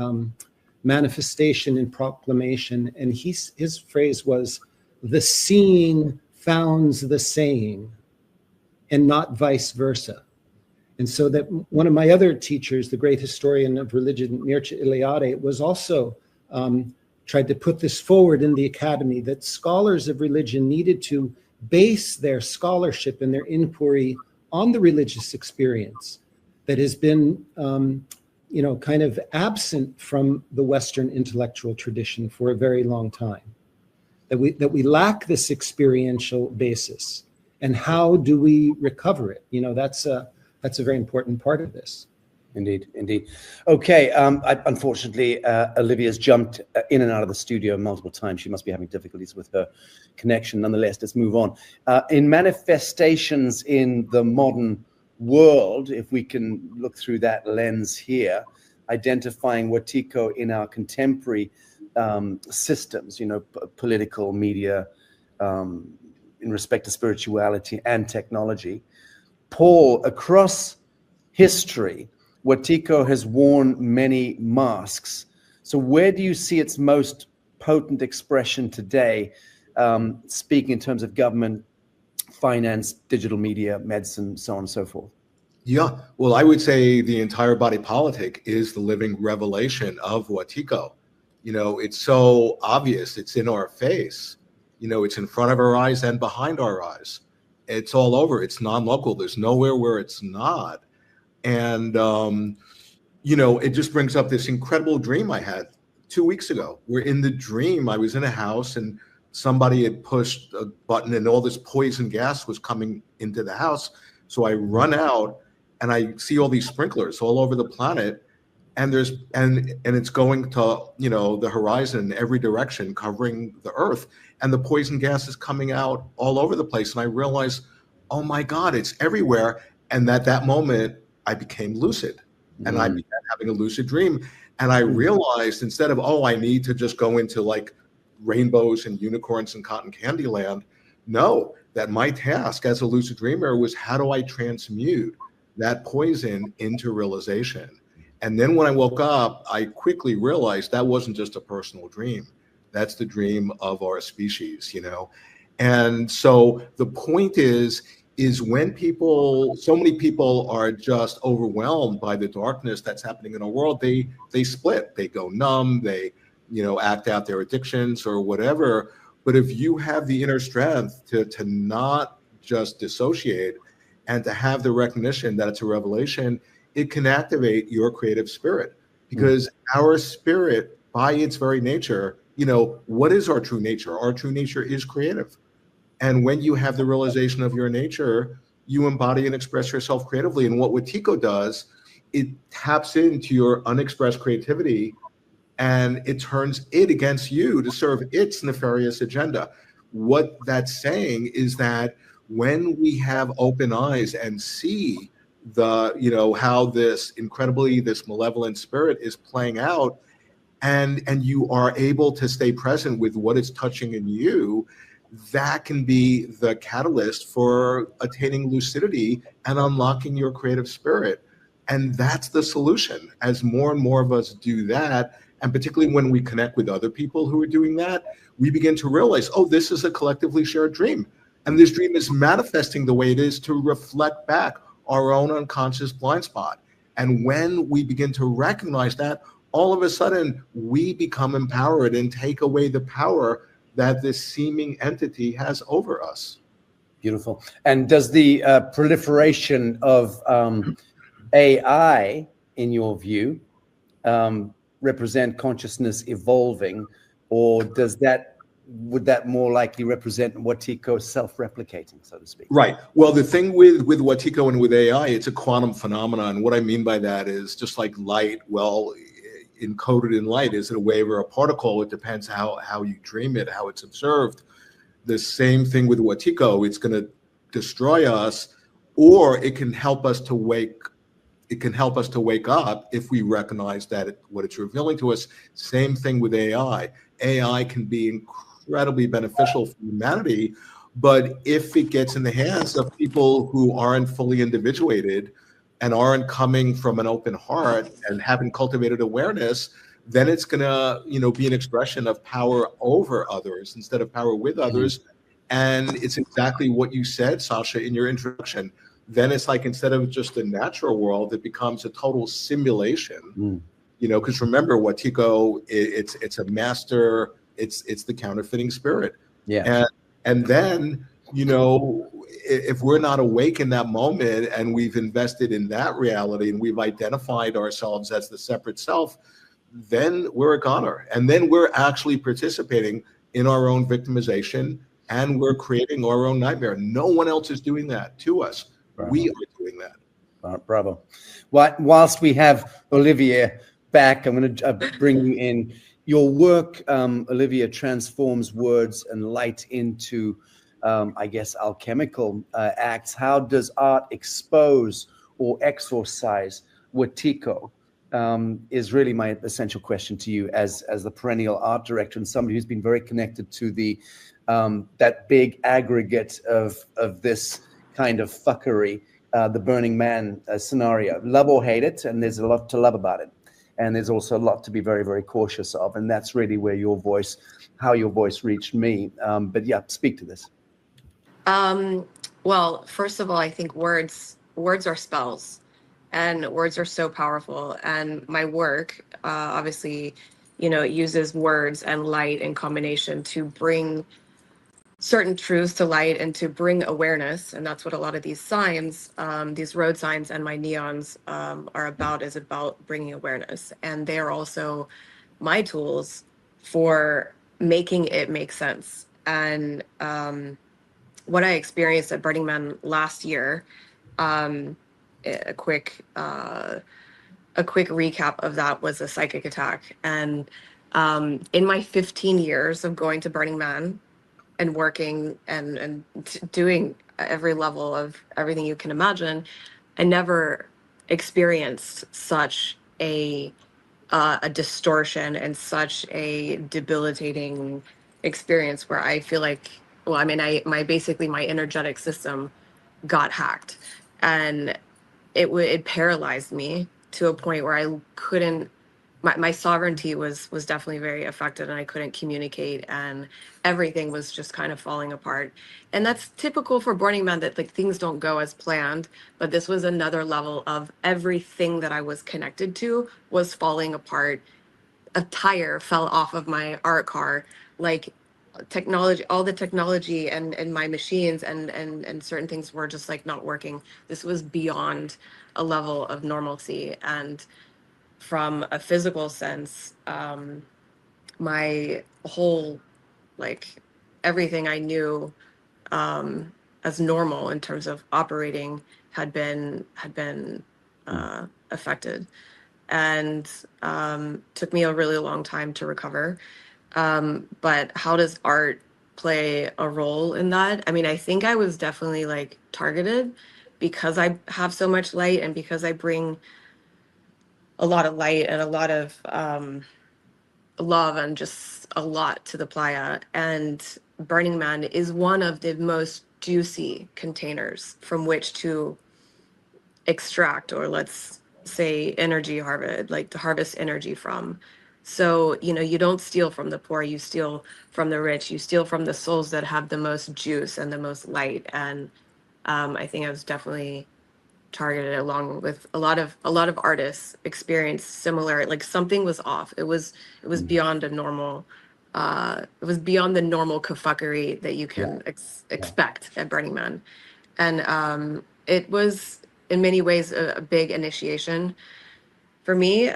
Manifestation and Proclamation, and his phrase was, "The seeing founds the saying, and not vice versa." And so that one of my other teachers, the great historian of religion, Mircea Eliade, was also tried to put this forward in the academy, that scholars of religion needed to base their scholarship and their inquiry on the religious experience that has been, kind of absent from the Western intellectual tradition for a very long time. That we lack this experiential basis, and how do we recover it? That's a very important part of this. Indeed, indeed. Okay, unfortunately, Olivia's jumped in and out of the studio multiple times. She must be having difficulties with her connection. Nonetheless, let's move on. In manifestations in the modern world, if we can look through that lens here, identifying Wetiko in our contemporary systems, political, media, in respect to spirituality and technology. Paul, across history, Wetiko has worn many masks. So where do you see its most potent expression today, speaking in terms of government, finance, digital media, medicine, so on and so forth? Yeah, well, I would say the entire body politic is the living revelation of Wetiko. It's so obvious. It's in our face. It's in front of our eyes and behind our eyes. It's all over. It's non-local. There's nowhere where it's not. And, it just brings up this incredible dream I had 2 weeks ago, where in the dream I was in a house and somebody had pushed a button and all this poison gas was coming into the house. So I run out and I see all these sprinklers all over the planet, and it's going to, the horizon in every direction, covering the earth. And the poison gas is coming out all over the place. And I realized, oh my God, it's everywhere. And at that moment, I became lucid, and I began having a lucid dream. And I realized, instead of, I need to just go into like rainbows and unicorns and cotton candy land, no, that my task as a lucid dreamer was, how do I transmute that poison into realization? And then when I woke up, I quickly realized that wasn't just a personal dream. That's the dream of our species, And so the point is when so many people are just overwhelmed by the darkness that's happening in our world, they split, they go numb, they, act out their addictions or whatever. But if you have the inner strength to not just dissociate and to have the recognition that it's a revelation, it can activate your creative spirit, because our spirit, by its very nature, what is our true nature? Our true nature is creative. And when you have the realization of your nature, you embody and express yourself creatively. And what Wetiko does, it taps into your unexpressed creativity and it turns it against you to serve its nefarious agenda. What that's saying is that when we have open eyes and see how this malevolent spirit is playing out, and you are able to stay present with what is touching in you, that can be the catalyst for attaining lucidity and unlocking your creative spirit. And that's the solution. As more and more of us do that, and particularly when we connect with other people who are doing that, we begin to realize, oh, this is a collectively shared dream. And this dream is manifesting the way it is to reflect back our own unconscious blind spot. And when we begin to recognize that, all of a sudden we become empowered and take away the power that this seeming entity has over us. Beautiful. And does the proliferation of AI, in your view, represent consciousness evolving, or would that more likely represent Wetiko self-replicating, so to speak? Right. Well, the thing with Wetiko and with AI, it's a quantum phenomenon. What I mean by that is just like light. Well, encoded in light, is it a wave or a particle? It depends how you dream it, how it's observed. The same thing with Wetiko. It's going to destroy us, or it can help us to wake. It can help us to wake up if we recognize that what it's revealing to us. Same thing with AI. AI can be incredibly beneficial for humanity, but if it gets in the hands of people who aren't fully individuated and aren't coming from an open heart and haven't cultivated awareness, then it's gonna, be an expression of power over others instead of power with others. And it's exactly what you said, Sacha, in your introduction. Then it's like, instead of just a natural world, it becomes a total simulation. Because remember, Wetiko, it's a master. It's the counterfeiting spirit. Yeah. And then, if we're not awake in that moment and we've invested in that reality and we've identified ourselves as the separate self, then we're a goner. And then we're actually participating in our own victimization, and we're creating our own nightmare. No one else is doing that to us. Bravo. We are doing that. Bravo. Whilst we have Olivia back, I'm going to bring you in. Your work, Olivia, transforms words and light into, I guess, alchemical acts. How does art expose or exorcise Wetiko? Is really my essential question to you as the perennial art director and somebody who's been very connected to the that big aggregate of this kind of fuckery, the Burning Man scenario. Love or hate it, and there's a lot to love about it. And there's also a lot to be very, very cautious of. And that's really where how your voice reached me. But yeah, speak to this. Well, first of all, I think words are spells, and words are so powerful. And my work, obviously, it uses words and light in combination to bring certain truths to light and to bring awareness. And that's what a lot of these signs, these road signs and my neons are about, is about bringing awareness. And they are also my tools for making it make sense. And what I experienced at Burning Man last year, a quick recap of that was a psychic attack. And in my 15 years of going to Burning Man and working and doing every level of everything you can imagine, I never experienced such a distortion and such a debilitating experience where I feel like, my energetic system got hacked, and it paralyzed me to a point where I couldn't my sovereignty was definitely very affected, and I couldn't communicate, and everything was just kind of falling apart. And that's typical for Burning Man, that like things don't go as planned, but this was another level of everything that I was connected to was falling apart. A tire fell off of my art car, like technology, all the technology and my machines and certain things were just like not working. This was beyond a level of normalcy. And from a physical sense, my whole, like, everything I knew as normal in terms of operating had been affected, and took me a really long time to recover. But how does art play a role in that? I mean, I think I was definitely like targeted because I have so much light, and because I bring a lot of light and a lot of love and just a lot to the playa. And Burning Man is one of the most juicy containers from which to extract, or let's say energy harvest, like to harvest energy from. So, you know, you don't steal from the poor, you steal from the rich, you steal from the souls that have the most juice and the most light. And I think I was definitely targeted, along with a lot of artists experienced similar, like something was off. It was beyond a normal, it was beyond the normal kafuckery that you can expect at Burning Man. And it was in many ways a big initiation for me.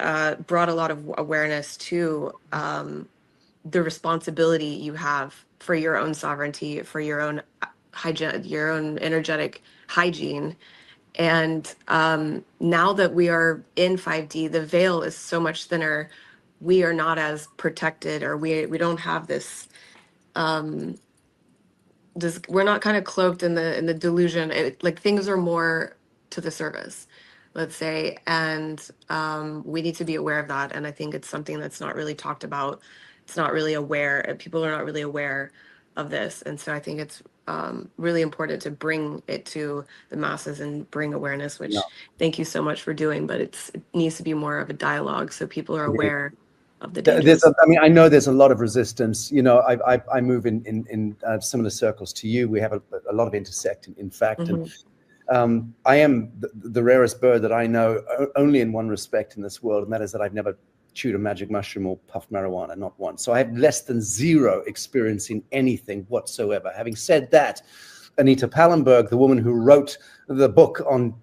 Brought a lot of awareness to the responsibility you have for your own sovereignty, for your own hygiene, your own energetic hygiene. And now that we are in 5D, the veil is so much thinner. We are not as protected, or we don't have this. We're not kind of cloaked in the delusion. Like things are more to the service, let's say, and we need to be aware of that. And I think it's something that's not really talked about. It's not really aware. People are not really aware of this, and so I think it's really important to bring it to the masses and bring awareness, which thank you so much for doing, but it needs to be more of a dialogue so people are aware of the dangers. I mean, I know there's a lot of resistance. You know, I move in similar circles to you. We have a lot of intersect, in fact. And I am the rarest bird that I know only in one respect in this world, and that is that I've never chewed a magic mushroom or puffed marijuana, not once. So I have less than zero experience in anything whatsoever. Having said that, Anita Pallenberg, the woman who wrote the book on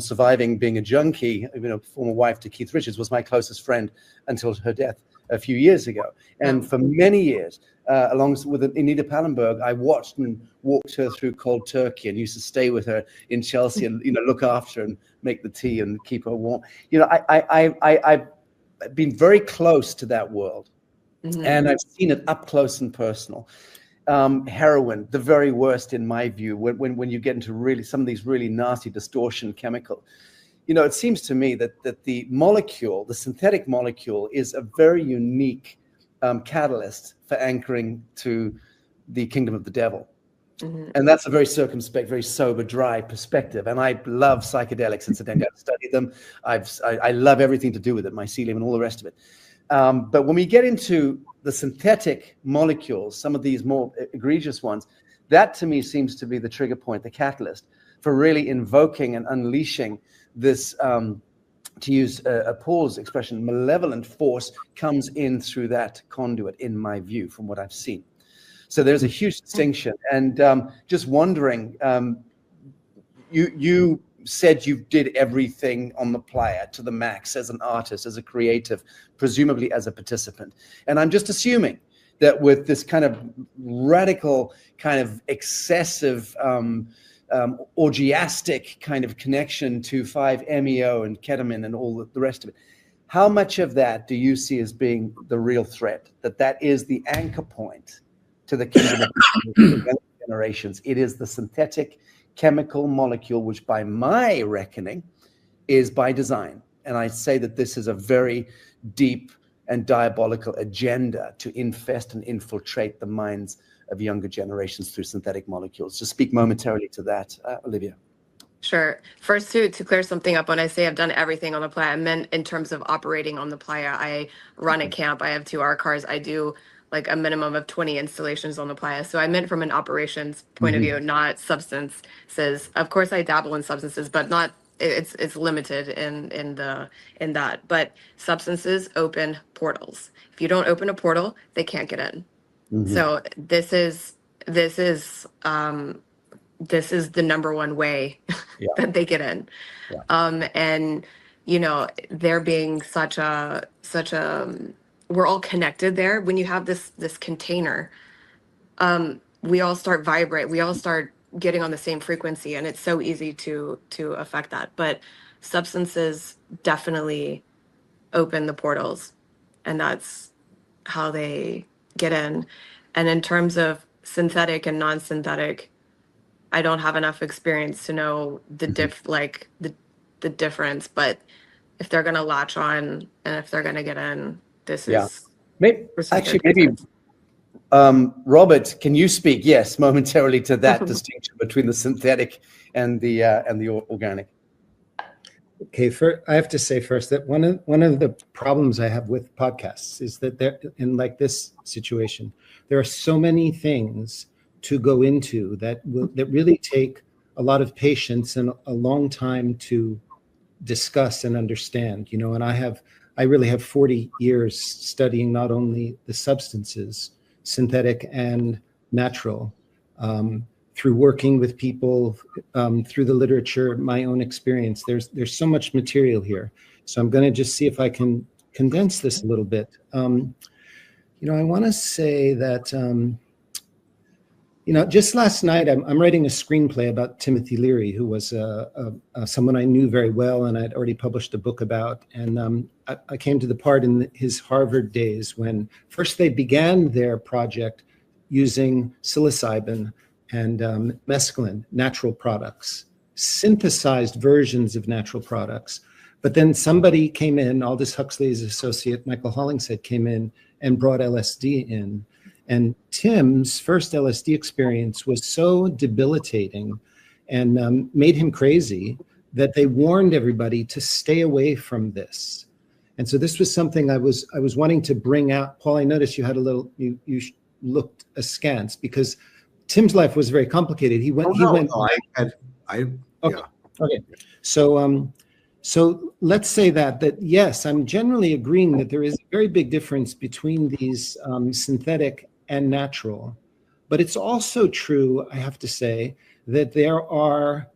surviving being a junkie, you know, former wife to Keith Richards, was my closest friend until her death a few years ago. And for many years, along with Anita Pallenberg, I watched and walked her through cold turkey and used to stay with her in Chelsea and, you know, look after her and make the tea and keep her warm. You know, I've been very close to that world, and I've seen it up close and personal. Heroin, the very worst in my view, when you get into really some of these really nasty distortion chemical. You know, it seems to me that the molecule, the synthetic molecule, is a very unique catalyst for anchoring to the kingdom of the devil. And that's a very circumspect, very sober, dry perspective. And I love psychedelics, incidentally. I've studied them. I love everything to do with it, mycelium and all the rest of it. But when we get into the synthetic molecules, some of these more egregious ones, that to me seems to be the trigger point, the catalyst for really invoking and unleashing this, to use Paul's expression, malevolent force comes in through that conduit, in my view, from what I've seen. So there's a huge distinction. And just wondering, you said you did everything on the playa to the max as an artist, as a creative, presumably as a participant. And I'm just assuming that with this kind of radical, kind of excessive, orgiastic kind of connection to 5-MeO and ketamine and all the rest of it, how much of that do you see as being the real threat, that is the anchor point to the kingdom of generations? It is the synthetic chemical molecule, which by my reckoning is by design. And I say that this is a very deep and diabolical agenda to infest and infiltrate the minds of younger generations through synthetic molecules. Just speak momentarily to that, Olivia. Sure. First, to clear something up, when I say I've done everything on the playa, I meant in terms of operating on the playa. I run a camp. I have 2 art cars. I do like a minimum of 20 installations on the playa. So I meant from an operations point of view, not substances. Of course, I dabble in substances, but not. It's limited in that. But substances open portals. If you don't open a portal, they can't get in. So this is the number one way that they get in. And there being such a we're all connected there. When you have this container, we all start we all start getting on the same frequency, and it's so easy to affect that. But substances definitely open the portals, and that's how they get in. And in terms of synthetic and non-synthetic, I don't have enough experience to know the the difference, but if they're gonna latch on and if they're gonna get in, this is maybe Robert, can you speak momentarily to that distinction between the synthetic and the organic? Okay, I have to say first that one of the problems I have with podcasts is that in like this situation, there are so many things to go into that really take a lot of patience and a long time to discuss and understand. And I really have 40 years studying not only the substances, synthetic and natural, through working with people, through the literature, my own experience. There's so much material here. So I'm going to just see if I can condense this a little bit. I want to say that, just last night, I'm writing a screenplay about Timothy Leary, who was someone I knew very well and I'd already published a book about. And I came to the part in his Harvard days when first they began their project using psilocybin and mescaline, natural products, synthesized versions of natural products. But then somebody came in, Aldous Huxley's associate, Michael Hollingshead, came in and brought LSD in. And Tim's first LSD experience was so debilitating and made him crazy that they warned everybody to stay away from this. And so this was something I was wanting to bring out. Paul, I noticed you had you looked askance because Tim's life was very complicated. Okay. So let's say that yes, I'm generally agreeing that there is a very big difference between these synthetic and natural, but it's also true, I have to say, that there are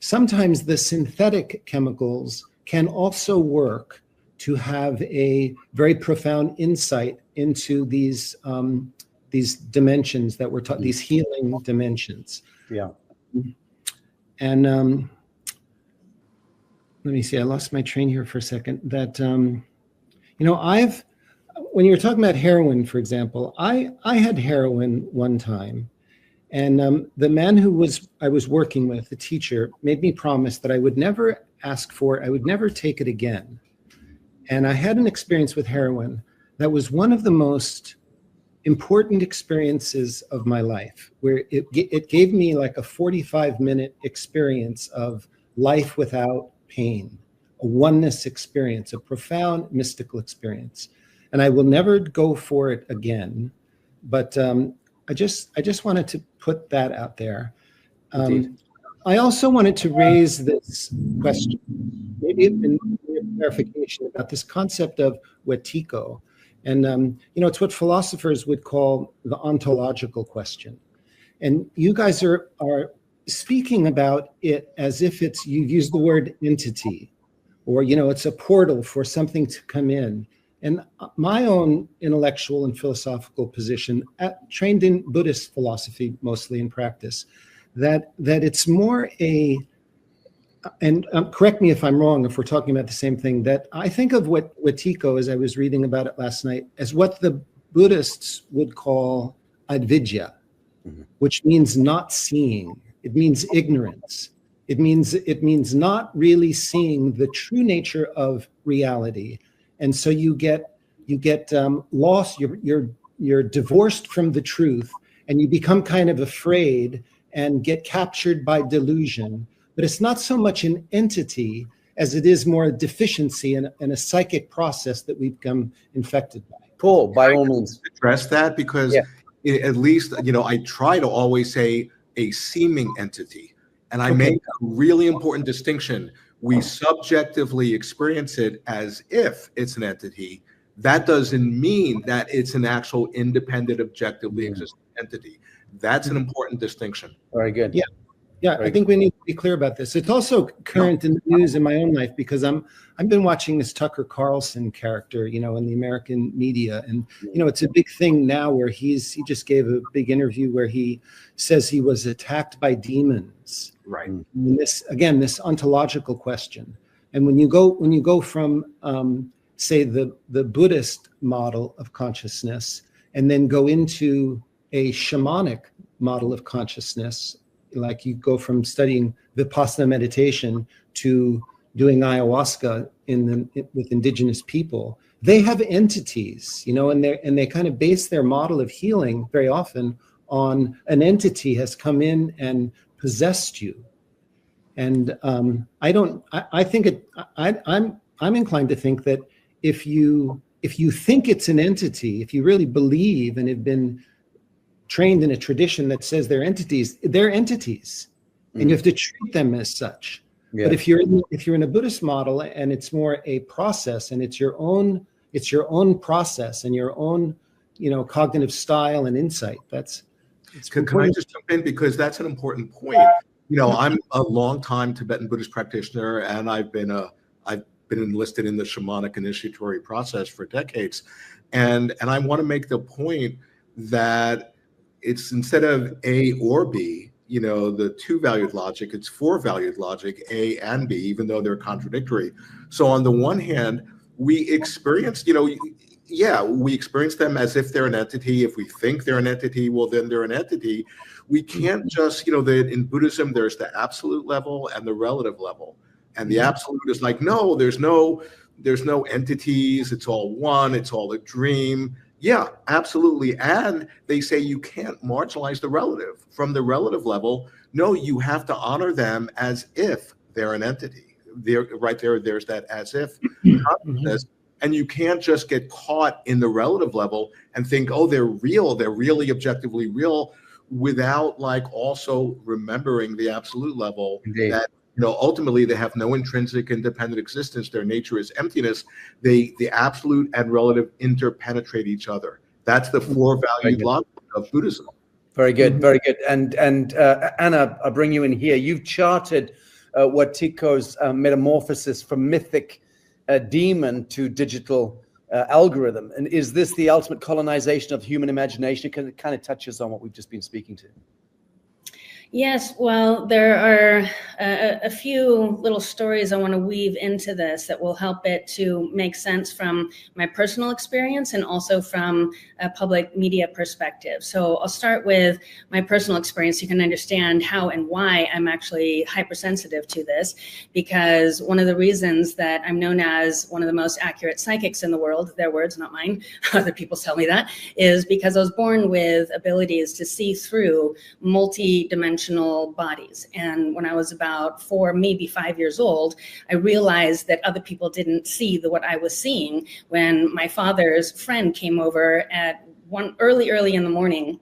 sometimes the synthetic chemicals can also work to have a very profound insight into these dimensions that we're talking, these healing dimensions. Yeah. And let me see, I lost my train here for a second. That, when you're talking about heroin, for example, I had heroin one time, and the man I was working with, the teacher, made me promise that I would never ask for it, I would never take it again. And I had an experience with heroin that was one of the most important experiences of my life, where it gave me like a 45-minute experience of life without pain, a oneness experience, a profound mystical experience. And I will never go for it again. But I just wanted to put that out there. I also wanted to raise this question, maybe in clarification about this concept of wetiko. And, it's what philosophers would call the ontological question. And you guys are speaking about it as if you use the word entity, or, it's a portal for something to come in. And my own intellectual and philosophical position, trained in Buddhist philosophy, mostly in practice, that it's more and correct me if I'm wrong, if we're talking about the same thing, that I think of wetiko, as I was reading about it last night, as what the Buddhists would call advidya, which means not seeing. It means ignorance. It means not really seeing the true nature of reality. And so you get lost, you're divorced from the truth, and you become kind of afraid and get captured by delusion, but it's not so much an entity as it is more a deficiency and a psychic process that we've become infected by. Paul, by all means. Address that, because at least, I try to always say a seeming entity. And I make a really important distinction. We subjectively experience it as if it's an entity. That doesn't mean that it's an actual independent, objectively existing entity. That's an important distinction. Very good. Yeah, I think we need to be clear about this. It's also current in the news in my own life, because I've been watching this Tucker Carlson character, in the American media, and it's a big thing now where he just gave a big interview where he says he was attacked by demons. Right. And this ontological question, and when you go from say the Buddhist model of consciousness, and then go into a shamanic model of consciousness. Like you go from studying Vipassana meditation to doing ayahuasca with indigenous people. They have entities, and they kind of base their model of healing very often on an entity has come in and possessed you. And I'm inclined to think that if you think it's an entity, if you really believe and have been trained in a tradition that says they're entities, and you have to treat them as such. Yeah. But if you're in a Buddhist model and it's more a process, and it's your own process and your own cognitive style and insight. Can I just jump in, because that's an important point. I'm a long-time Tibetan Buddhist practitioner, and I've been enlisted in the shamanic initiatory process for decades, and I want to make the point that it's, instead of A or B, the two-valued logic, it's four-valued logic, A and B, even though they're contradictory. So on the one hand, we experience, we experience them as if they're an entity. If we think they're an entity, well, then they're an entity. We can't just, in Buddhism, there's the absolute level and the relative level. And the absolute is like, no, there's no entities. It's all one. It's all a dream. Yeah, absolutely. And they say you can't marginalize the relative. From the relative level, no, you have to honor them as if they're an entity. There's that as if consciousness. And you can't just get caught in the relative level and think, oh, they're real, they're really objectively real, without also remembering the absolute level. Indeed. That ultimately they have no intrinsic independent existence. Their nature is emptiness. The absolute and relative interpenetrate each other. That's the four-valued logic of Buddhism. Very good, very good. And Anna, I'll bring you in here. You've charted Wetiko's metamorphosis from mythic demon to digital algorithm. And is this the ultimate colonization of human imagination? It kind of touches on what we've just been speaking to. Yes, well, there are a few little stories I want to weave into this that will help it to make sense from my personal experience and also from a public media perspective. So I'll start with my personal experience so you can understand how and why I'm actually hypersensitive to this, because one of the reasons that I'm known as one of the most accurate psychics in the world, their words, not mine, other people tell me that, is because I was born with abilities to see through multi-dimensional bodies. And when I was about 4, maybe 5 years old, I realized that other people didn't see what I was seeing when my father's friend came over at early in the morning,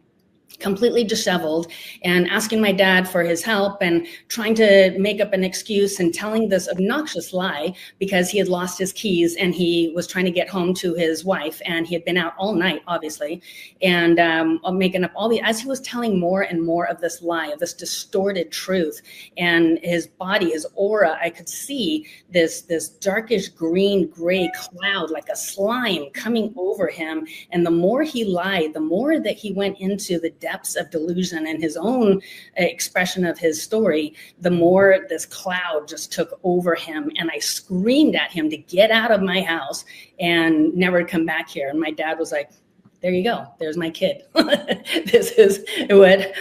completely disheveled, and asking my dad for his help and trying to make up an excuse and telling this obnoxious lie because he had lost his keys and he was trying to get home to his wife and he had been out all night, obviously, and making up as he was telling more and more of this lie, of this distorted truth, and his body, his aura, I could see this darkish green gray cloud like a slime coming over him. And the more he lied, the more that he went into the depths of delusion and his own expression of his story, the more this cloud just took over him. And I screamed at him to get out of my house and never come back here. And my dad was like, there you go. There's my kid. This is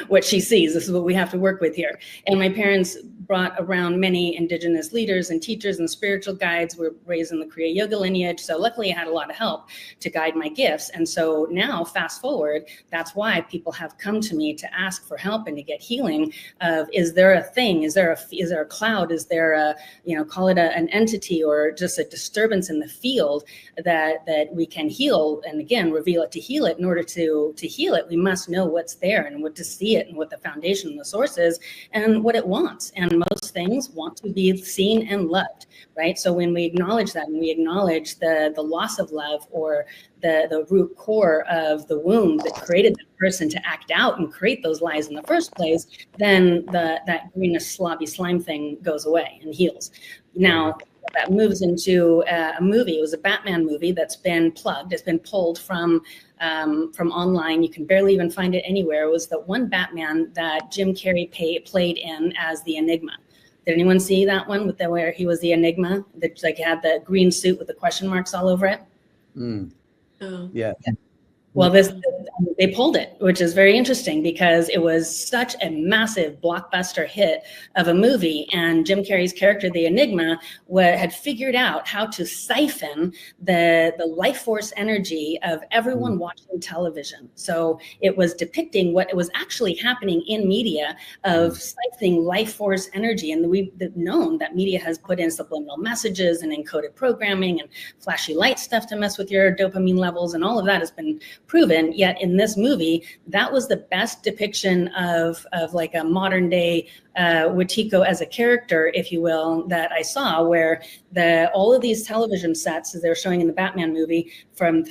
what she sees. This is what we have to work with here. And my parents brought around many indigenous leaders and teachers and spiritual guides. We're raised in the Kriya Yoga lineage. So luckily I had a lot of help to guide my gifts. And so now fast forward, that's why people have come to me to ask for help and to get healing of, is there a thing? Is there a cloud? Is there a, call it an entity or just a disturbance in the field that we can heal? And again, reveal it to heal it. In order to heal it, we must know what's there and what to see it and what the foundation and the source is and what it wants. And most things want to be seen and loved, right? So when we acknowledge that and we acknowledge the loss of love or the root core of the wound that created the person to act out and create those lies in the first place, then that greenish slobby slime thing goes away and heals. Now, that moves into a movie. It was a Batman movie that's been plugged. It's been pulled from online. You can barely even find it anywhere. It was the one Batman that Jim Carrey played in as the Enigma. Did anyone see that one with where he was the Enigma? That like had the green suit with the question marks all over it. Mm. Oh. Yeah. Well, they pulled it, which is very interesting because it was such a massive blockbuster hit of a movie. And Jim Carrey's character, the Enigma, had figured out how to siphon the life force energy of everyone watching television. So it was depicting what was actually happening in media of siphoning life force energy. And we've known that media has put in subliminal messages and encoded programming and flashy light stuff to mess with your dopamine levels. And all of that has been proven. Yet in this movie, that was the best depiction of like a modern day Wetiko as a character, if you will, that I saw, where all of these television sets, as they're showing in the Batman movie, from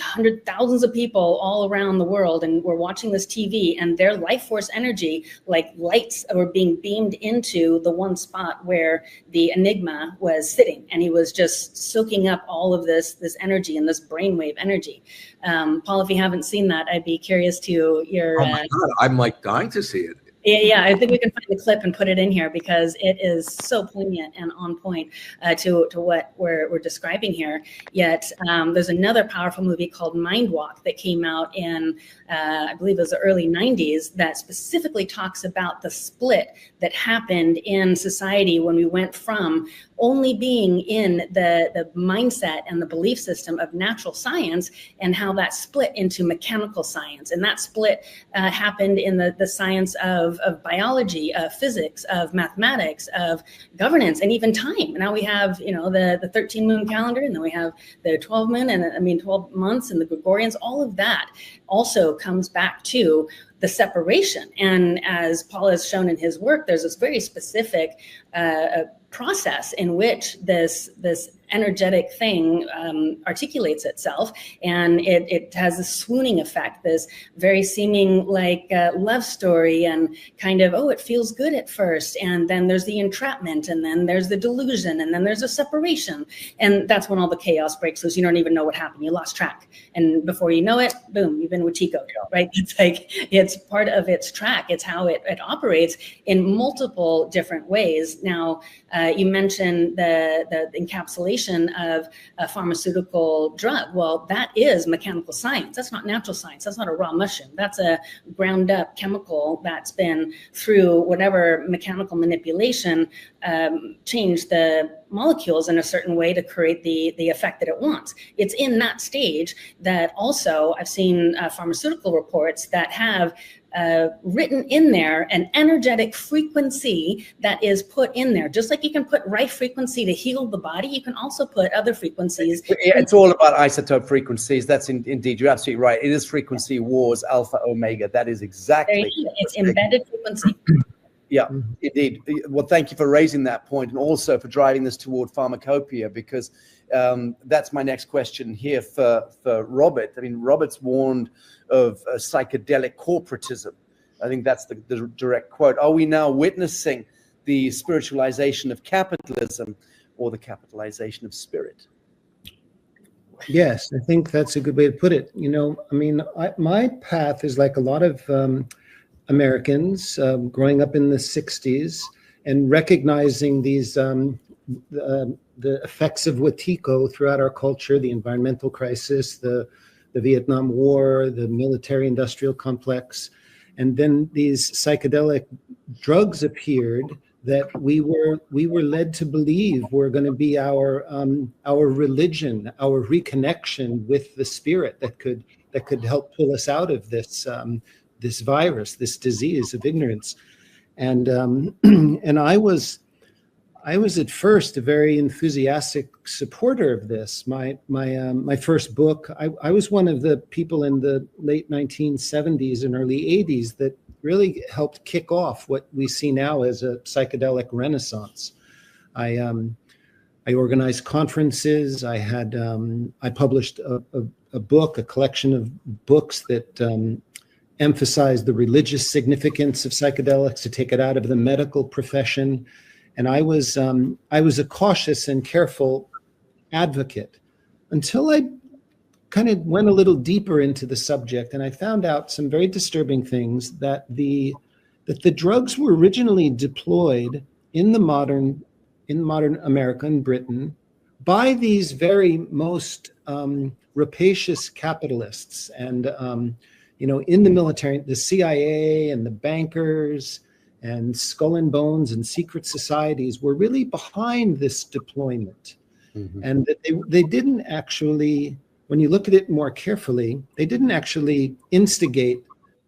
thousands of people all around the world, and we're watching this TV, and their life force energy, like lights, were being beamed into the one spot where the Enigma was sitting, and he was just soaking up all of this energy and this brainwave energy. Paul, if you haven't seen that, I'd be curious to your. Oh my God, I'm like dying to see it. Yeah, I think we can find the clip and put it in here because it is so poignant and on point to what we're describing here. Yet there's another powerful movie called Mind Walk that came out in, I believe it was the early 90s, that specifically talks about the split that happened in society when we went from only being in the mindset and the belief system of natural science and how that split into mechanical science. And that split happened in the science of biology, of physics, of mathematics, of governance, and even time. Now we have, the 13 moon calendar, and then we have the 12 moon, and 12 months, and the Gregorians. All of that also comes back to the separation. And as Paul has shown in his work, there's this very specific process in which this energetic thing articulates itself, and it has a swooning effect, this very seeming like love story, and kind of, it feels good at first, and then there's the entrapment, and then there's the delusion, and then there's a separation, and that's when all the chaos breaks loose. You don't even know what happened. You lost track, and before you know it, boom, you've been Wetiko, right? It's like, it's part of its track. It's how it operates in multiple different ways. Now, you mentioned the encapsulation of a pharmaceutical drug. Well, that is mechanical science. That's not natural science. That's not a raw mushroom. That's a ground up chemical that's been, through whatever mechanical manipulation, changed the molecules in a certain way to create the effect that it wants. It's in that stage that also I've seen pharmaceutical reports that have written in there an energetic frequency that is put in there. Just like you can put right frequency to heal the body, you can also put other frequencies. It's all about isotope frequencies. That's indeed, you're absolutely right. It is frequency wars, alpha, omega. That is exactly. It's embedded frequency. Yeah, indeed. Well, thank you for raising that point, and also for driving this toward pharmacopoeia, because that's my next question here for Robert. I mean, Robert's warned of psychedelic corporatism. I think that's the direct quote. Are we now witnessing the spiritualization of capitalism or the capitalization of spirit? Yes, I think that's a good way to put it. My path is like a lot of Americans growing up in the 60s and recognizing these the effects of Wetiko throughout our culture, the environmental crisis, the Vietnam War, the military-industrial complex. And then these psychedelic drugs appeared that we were led to believe were going to be our religion, our reconnection with the spirit that could help pull us out of this this virus, this disease of ignorance. And and I was at first a very enthusiastic supporter of this. My first book, I was one of the people in the late 1970s and early 80s that really helped kick off what we see now as a psychedelic renaissance. I organized conferences. I published a book, a collection of books that emphasized the religious significance of psychedelics, to take it out of the medical profession. And I was a cautious and careful advocate until I kind of went a little deeper into the subject, and I found out some very disturbing things, that the drugs were originally deployed in modern America and Britain by these very most rapacious capitalists, and in the military, the CIA and the bankers and Skull and Bones and secret societies were really behind this deployment. Mm-hmm. And that they didn't actually, when you look at it more carefully, they didn't actually instigate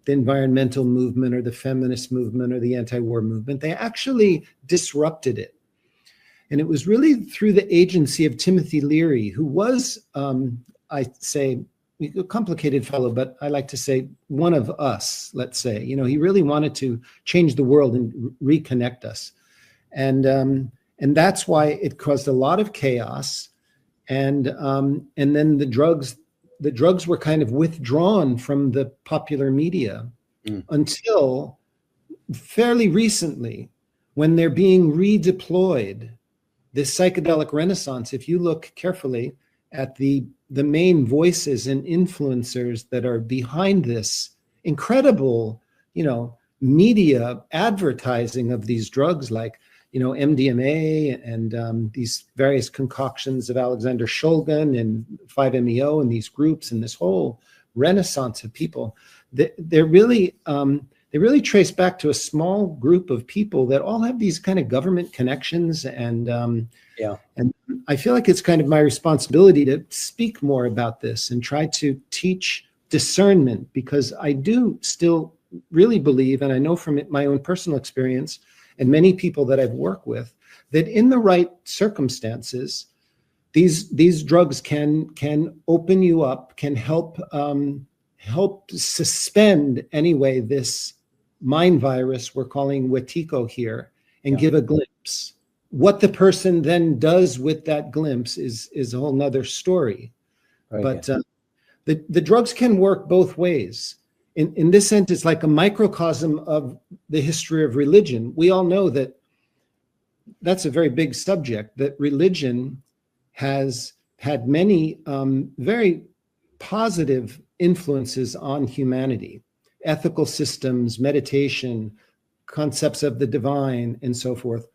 the environmental movement or the feminist movement or the anti-war movement. They actually disrupted it. And it was really through the agency of Timothy Leary, who was, I say, a complicated fellow, but I like to say one of us, let's say. He really wanted to change the world and reconnect us. And that's why it caused a lot of chaos. And then the drugs were kind of withdrawn from the popular media until fairly recently, when they're being redeployed. This psychedelic renaissance, if you look carefully at the main voices and influencers that are behind this incredible, media advertising of these drugs, like MDMA and these various concoctions of Alexander Shulgin and 5-MeO and these groups and this whole renaissance of people, they really trace back to a small group of people that all have these kind of government connections. And I feel like it's kind of my responsibility to speak more about this and try to teach discernment, because I do still really believe, and I know from my own personal experience and many people that I've worked with, that in the right circumstances, these drugs can open you up, can help suspend anyway this mind virus we're calling Wetiko here, and give a glimpse. What the person then does with that glimpse is a whole nother story. Right, but the drugs can work both ways. In this sense, it's like a microcosm of the history of religion. We all know that that's a very big subject, that religion has had many very positive influences on humanity. Ethical systems, meditation, concepts of the divine, and so forth.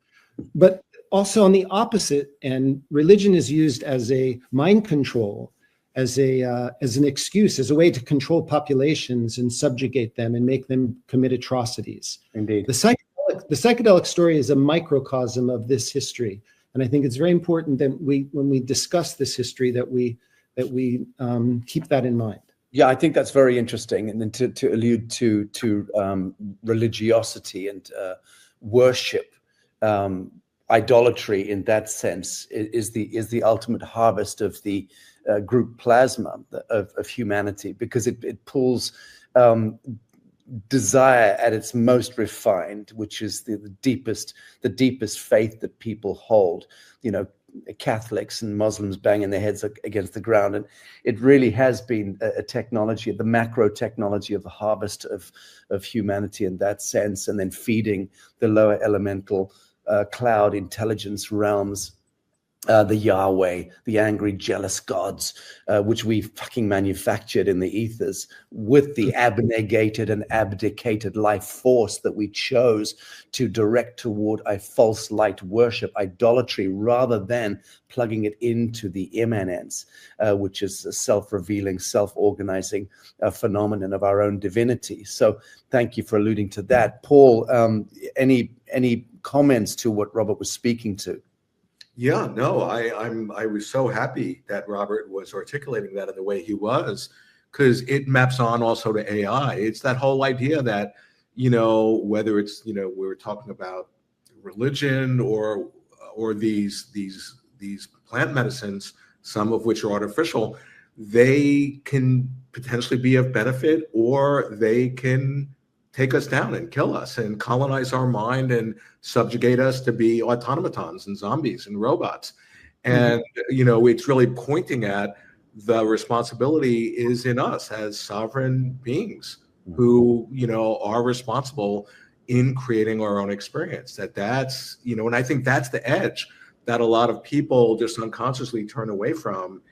But also on the opposite end, religion is used as a mind control, as an excuse, as a way to control populations and subjugate them and make them commit atrocities. Indeed. The psychedelic story is a microcosm of this history. And I think it's very important that when we discuss this history, that we keep that in mind. Yeah, I think that's very interesting. And then to allude to religiosity and worship, idolatry in that sense is the ultimate harvest of the group plasma of humanity, because it pulls desire at its most refined, which is the deepest faith that people hold. Catholics and Muslims banging their heads against the ground, and it really has been a technology, the macro technology of the harvest of humanity in that sense, and then feeding the lower elemental cloud intelligence realms, the Yahweh, the angry, jealous gods, which we fucking manufactured in the ethers with the abnegated and abdicated life force that we chose to direct toward a false light worship, idolatry, rather than plugging it into the immanence, which is a self-revealing, self-organizing phenomenon of our own divinity. So thank you for alluding to that. Paul, any any comments to what Robert was speaking to? Yeah, no, I was so happy that Robert was articulating that in the way he was, because it maps on also to AI. It's that whole idea that, whether it's, we were talking about religion or these plant medicines, some of which are artificial, they can potentially be of benefit, or they can take us down and kill us and colonize our mind and subjugate us to be automatons and zombies and robots. And, it's really pointing at the responsibility is in us as sovereign beings who, are responsible in creating our own experience. That's, and I think that's the edge that a lot of people just unconsciously turn away from,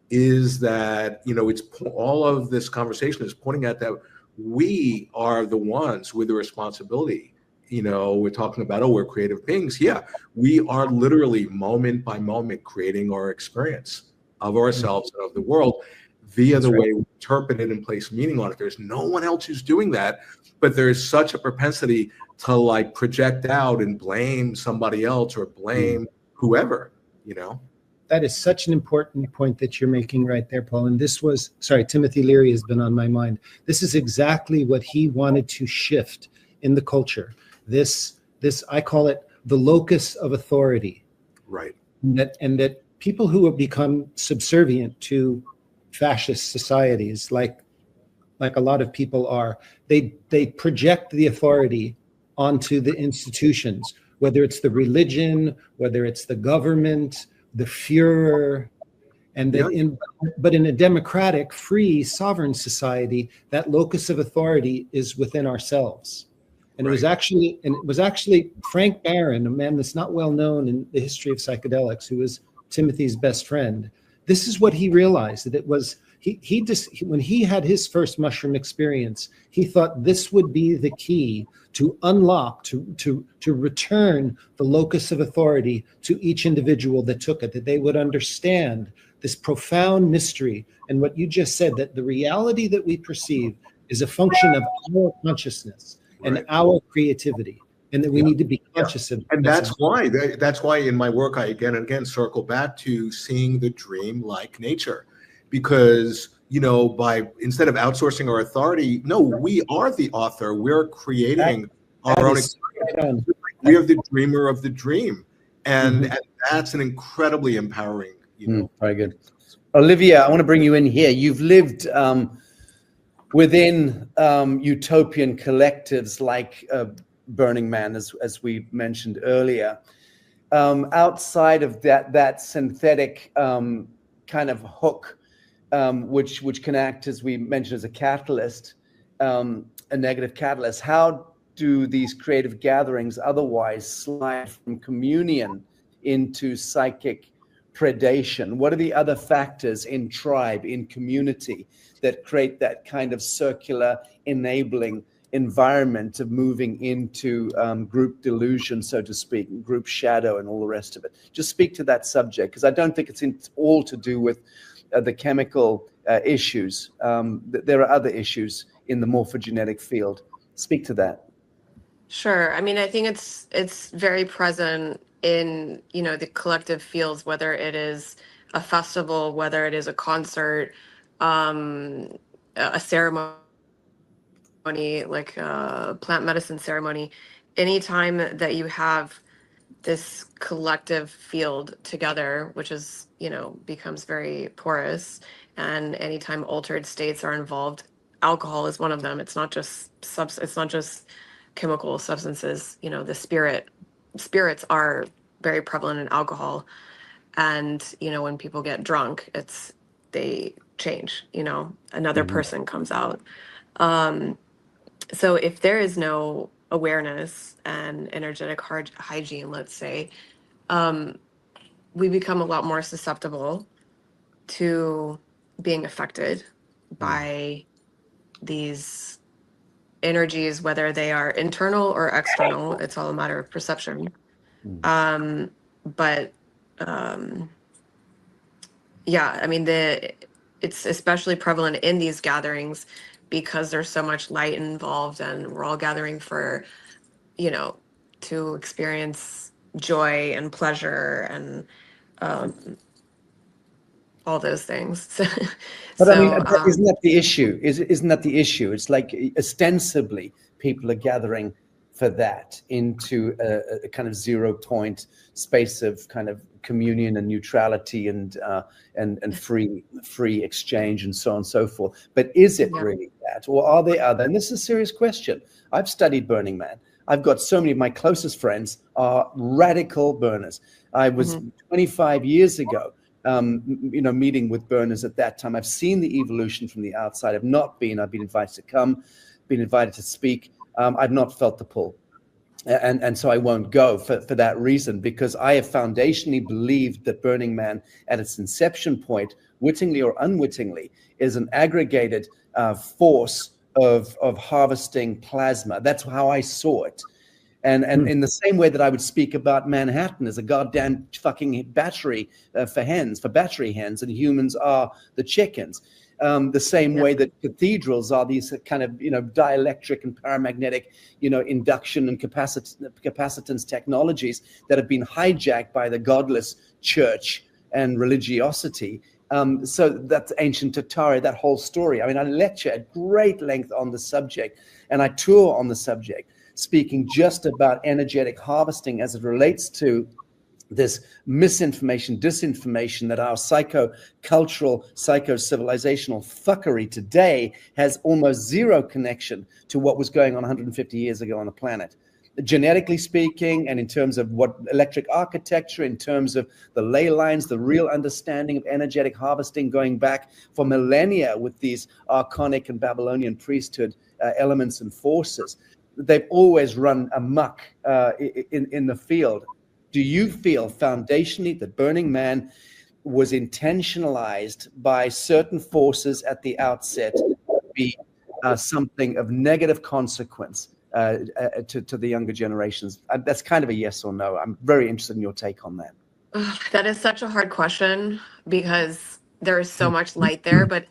is that, it's all of this conversation is pointing at that we are the ones with the responsibility. We're talking about, we're creative beings. Yeah, we are literally moment by moment creating our experience of ourselves and of the world via the way we interpret it and place meaning on it. There's no one else who's doing that, but there is such a propensity to project out and blame somebody else or blame whoever, That is such an important point that you're making right there, Paul. And Timothy Leary has been on my mind. This is exactly what he wanted to shift in the culture. This I call it the locus of authority. Right. And that people who have become subservient to fascist societies, like a lot of people are, they project the authority onto the institutions, whether it's the religion, whether it's the government, the Führer, and that but in a democratic, free, sovereign society, that locus of authority is within ourselves. And it was actually Frank Barron, a man that's not well known in the history of psychedelics, who was Timothy's best friend. This is what he realized, that it was when he had his first mushroom experience, he thought this would be the key to unlock, to return the locus of authority to each individual that took it, that they would understand this profound mystery. And what you just said, that the reality that we perceive is a function of our consciousness and our creativity, and that we need to be conscious of. And that's why in my work, I again and again circle back to seeing the dream like nature, because instead of outsourcing our authority, no, we are the author. We're creating our own experience. We are the dreamer of the dream, and that's an incredibly empowering. Very good, Olivia. I want to bring you in here. You've lived within utopian collectives like Burning Man, as we mentioned earlier. Outside of that synthetic kind of hook, which can act, as we mentioned, as a catalyst, a negative catalyst. How do these creative gatherings otherwise slide from communion into psychic predation? What are the other factors in tribe, in community, that create that kind of circular enabling environment of moving into group delusion, so to speak, group shadow and all the rest of it? Just speak to that subject, because I don't think it's all to do with the chemical issues. There are other issues in the morphogenetic field. Speak to that. Sure. I mean, I think it's very present in, the collective fields, whether it is a festival, whether it is a concert, a ceremony, like a plant medicine ceremony. Anytime that you have this collective field together, which is, becomes very porous, and anytime altered states are involved, alcohol is one of them. It's not just it's not just chemical substances. The spirits are very prevalent in alcohol, and when people get drunk, they change. Another person comes out. So if there is no awareness and energetic hygiene, let's say, we become a lot more susceptible to being affected by these energies, whether they are internal or external. It's all a matter of perception. Yeah, I mean, it's especially prevalent in these gatherings because there's so much light involved, and we're all gathering for, to experience joy and pleasure and all those things. But So, I mean, isn't that the issue? Isn't that the issue? It's like ostensibly people are gathering for that into a kind of 0 point space of kind of communion and neutrality and free exchange and so on and so forth. But is it really that, or are they other? And this is a serious question. I've studied Burning Man. I've got so many of my closest friends are radical burners. I was 25 years ago, meeting with burners at that time. I've seen the evolution from the outside. I've been invited to come, been invited to speak. I've not felt the pull. And so I won't go for that reason, because I have foundationally believed that Burning Man at its inception point, wittingly or unwittingly, is an aggregated force of harvesting plasma. That's how I saw it. And in the same way that I would speak about Manhattan as a goddamn fucking battery for battery hens, and humans are the chickens. The same way that cathedrals are these kind of, dielectric and paramagnetic, induction and capacitance technologies that have been hijacked by the godless church and religiosity. So that's ancient Tatari, that whole story. I mean, I lecture at great length on the subject, and I tour on the subject, speaking just about energetic harvesting as it relates to this misinformation, disinformation that our psycho-cultural, psycho-civilizational fuckery today has almost zero connection to what was going on 150 years ago on the planet. Genetically speaking, and in terms of what electric architecture, in terms of the ley lines, the real understanding of energetic harvesting going back for millennia with these archonic and Babylonian priesthood elements and forces, they've always run amok in the field. Do you feel foundationally that Burning Man was intentionalized by certain forces at the outset to be something of negative consequence to the younger generations? That's kind of a yes or no. I'm very interested in your take on that. That is such a hard question, because there is so much light there, but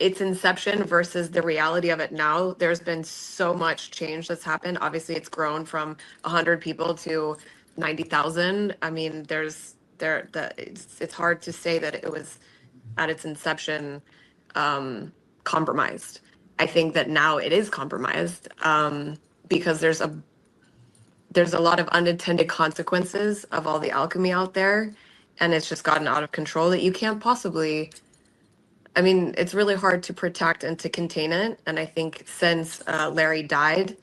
its inception versus the reality of it now, there's been so much change that's happened. Obviously, it's grown from 100 people to 90,000. I mean, it's hard to say that it was at its inception compromised. I think that now it is compromised because there's a lot of unintended consequences of all the alchemy out there, and it's just gotten out of control that you can't possibly. I mean, it's really hard to protect and to contain it. And I think since Larry died,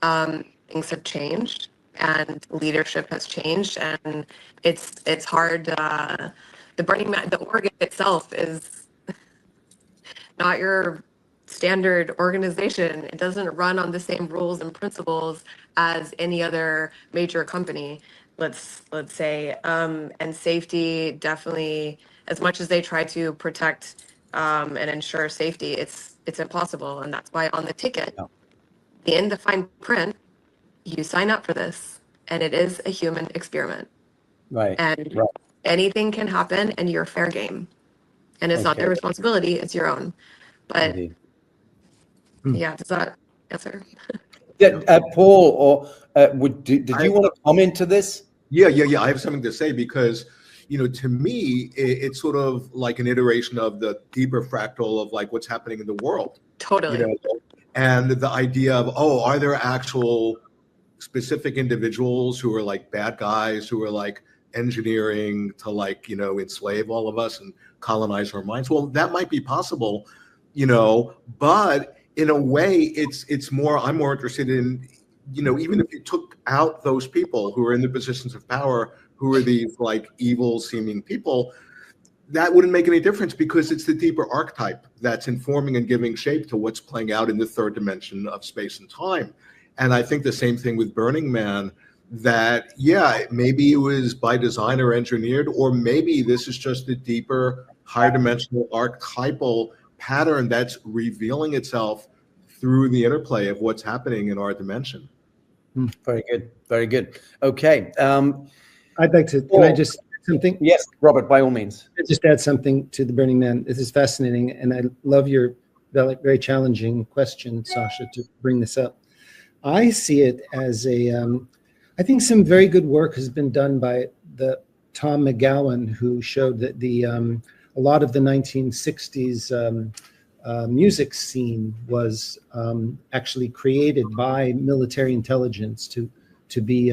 things have changed and leadership has changed, and it's hard. The Burning Man, the organ itself is not your standard organization. It doesn't run on the same rules and principles as any other major company, let's say. And safety, definitely, as much as they try to protect and ensure safety, it's impossible. And that's why on the ticket, in the fine print, you sign up for this, and it is a human experiment. Right. And anything can happen, and you're fair game. And it's not their responsibility, it's your own. But yeah, does that answer? Paul, or did you want to comment to this? Yeah. I have something to say, because, to me, it's sort of like an iteration of the deeper fractal of like what's happening in the world. Totally. And the idea of, are there actual specific individuals who are like bad guys who are like engineering to like, enslave all of us and colonize our minds? Well, that might be possible, but in a way I'm more interested in, even if you took out those people who are in the positions of power, who are these like evil seeming people, that wouldn't make any difference, because it's the deeper archetype that's informing and giving shape to what's playing out in the third dimension of space and time. And I think the same thing with Burning Man, that, maybe it was by design or engineered, or maybe this is just a deeper, higher dimensional archetypal pattern that's revealing itself through the interplay of what's happening in our dimension. Very good. Very good. Okay. I'd like to, can I just add something? Yes, Robert, by all means. Just add something to the Burning Man. This is fascinating, and I love your very challenging question, Sacha, to bring this up. I see it as I think some very good work has been done by the Tom McGowan, who showed that a lot of the 1960s music scene was actually created by military intelligence to be,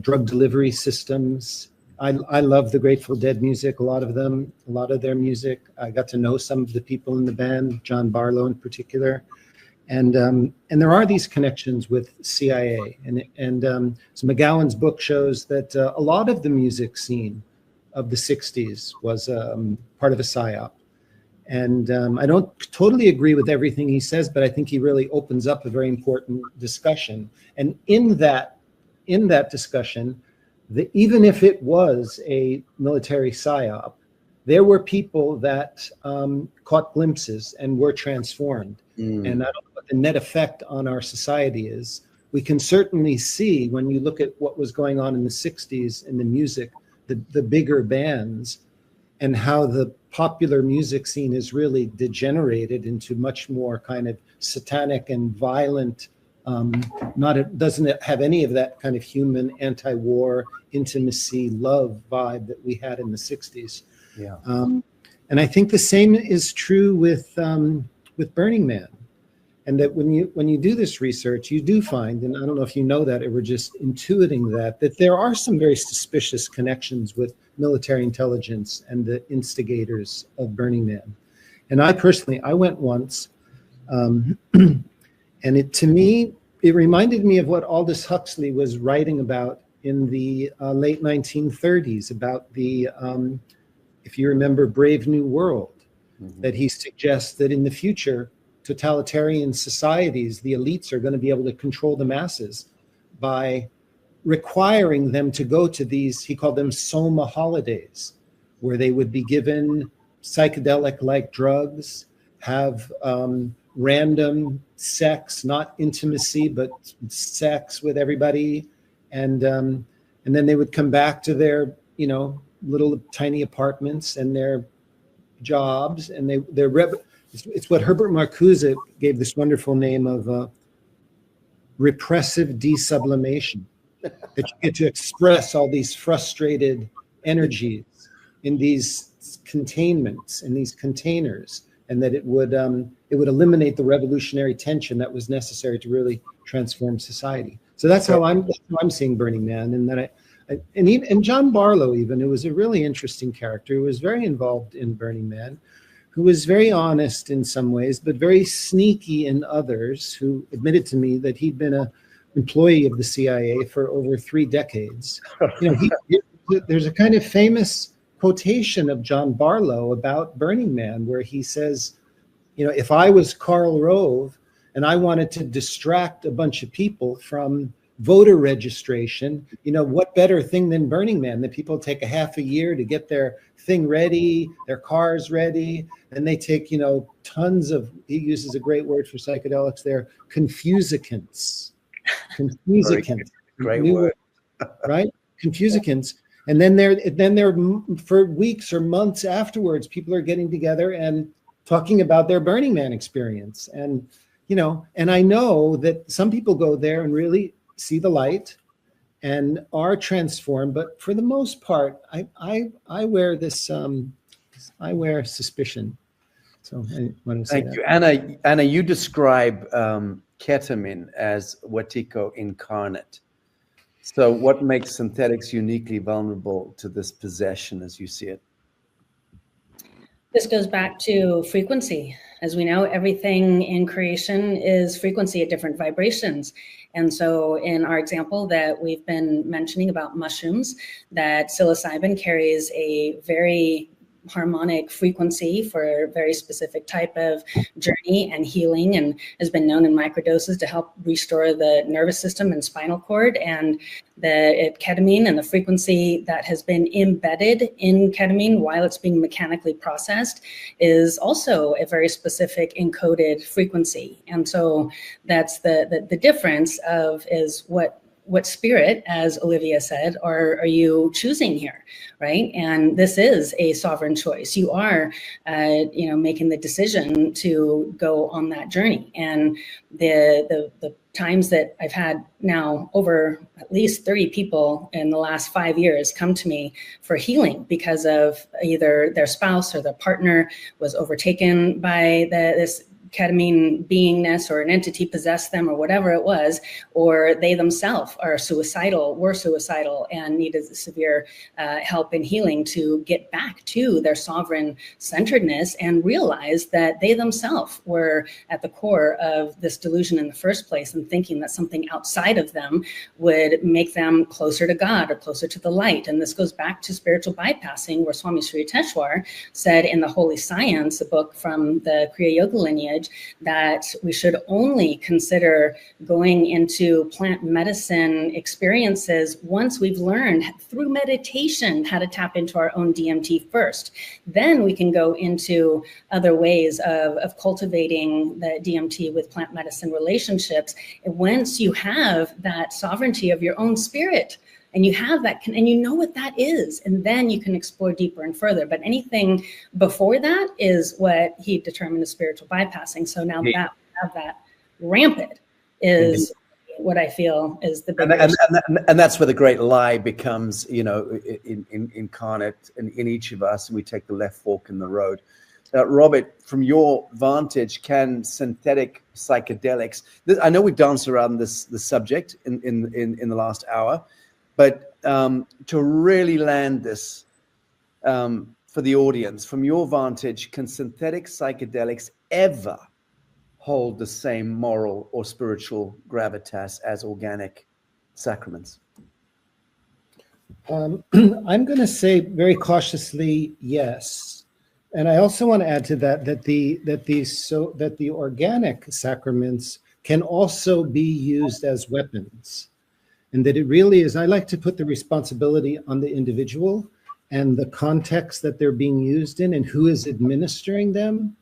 drug delivery systems. I love the Grateful Dead music, a lot of their music. I got to know some of the people in the band, John Barlow in particular. And there are these connections with CIA. So McGowan's book shows that a lot of the music scene of the 60s was part of a PSYOP. And I don't totally agree with everything he says, but I think he really opens up a very important discussion. And in that discussion, even if it was a military PSYOP, there were people that caught glimpses and were transformed. And I don't know what the net effect on our society is. We can certainly see when you look at what was going on in the 60s in the music, the bigger bands, and how the popular music scene is really degenerated into much more kind of satanic and violent, doesn't have any of that kind of human anti-war, intimacy, love vibe that we had in the 60s. Yeah. And I think the same is true with Burning Man. And that when you do this research, you do find, and I don't know if you know that or we're just intuiting that there are some very suspicious connections with military intelligence and the instigators of Burning Man. And I personally, I went once, and to me, it reminded me of what Aldous Huxley was writing about in the late 1930s about the, if you remember, Brave New World, that he suggests that in the future, totalitarian societies, the elites are going to be able to control the masses by requiring them to go to these, he called them soma holidays, where they would be given psychedelic-like drugs, have random sex, not intimacy, but sex with everybody. And then they would come back to their, little tiny apartments and their jobs, and it's what Herbert Marcuse gave this wonderful name of repressive desublimation, that you get to express all these frustrated energies in these containments, in these containers, and that it would eliminate the revolutionary tension that was necessary to really transform society. So that's how I'm seeing Burning Man, and that and John Barlow, even, who was a really interesting character, who was very involved in Burning Man, who was very honest in some ways, but very sneaky in others, who admitted to me that he'd been an employee of the CIA for over 3 decades. There's a kind of famous quotation of John Barlow about Burning Man, where he says, if I was Karl Rove and I wanted to distract a bunch of people from voter registration, what better thing than Burning Man? The people take a half a year to get their thing ready, their cars ready, and they take, tons of, he uses a great word for psychedelics there, confusicants. Great word. Right? Confusicants. And then they're for weeks or months afterwards, people are getting together and talking about their Burning Man experience. And, and I know that some people go there and really see the light and are transformed, but for the most part, I wear this, I wear suspicion. So I want to say Thank you. Anna, you describe ketamine as Wetiko incarnate. So what makes synthetics uniquely vulnerable to this possession as you see it? This goes back to frequency. As we know, everything in creation is frequency at different vibrations. And so in our example that we've been mentioning about mushrooms, that psilocybin carries a very harmonic frequency for a very specific type of journey and healing, and has been known in microdoses to help restore the nervous system and spinal cord. And the ketamine and the frequency that has been embedded in ketamine while it's being mechanically processed is also a very specific encoded frequency. And so that's the difference of is what what spirit, as Olivia said, are you choosing here, right? And this is a sovereign choice. You are, making the decision to go on that journey. And the times that I've had now, over at least 30 people in the last 5 years come to me for healing because of either their spouse or their partner was overtaken by this ketamine beingness, or an entity possessed them, or whatever it was, or they themselves were suicidal and needed severe help and healing to get back to their sovereign centeredness and realize that they themselves were at the core of this delusion in the first place, and thinking that something outside of them would make them closer to God or closer to the light. And this goes back to spiritual bypassing, where Swami Sri Yukteswar said in The Holy Science, a book from the Kriya Yoga lineage, that we should only consider going into plant medicine experiences once we've learned through meditation how to tap into our own DMT first. Then we can go into other ways of cultivating the DMT with plant medicine relationships. And once you have that sovereignty of your own spirit, and you have that, and you know what that is, and then you can explore deeper and further. But anything before that is what he determined as spiritual bypassing. So now that we have that rampant is what I feel is the big and that's where the great lie becomes, incarnate in each of us, and we take the left fork in the road. Robert, from your vantage, can synthetic psychedelics? I know we danced around the subject in the last hour. But to really land this for the audience, from your vantage, can synthetic psychedelics ever hold the same moral or spiritual gravitas as organic sacraments? I'm going to say very cautiously yes, and I also want to add to that that the organic sacraments can also be used as weapons. And that it really is, I like to put the responsibility on the individual and the context that they're being used in and who is administering them.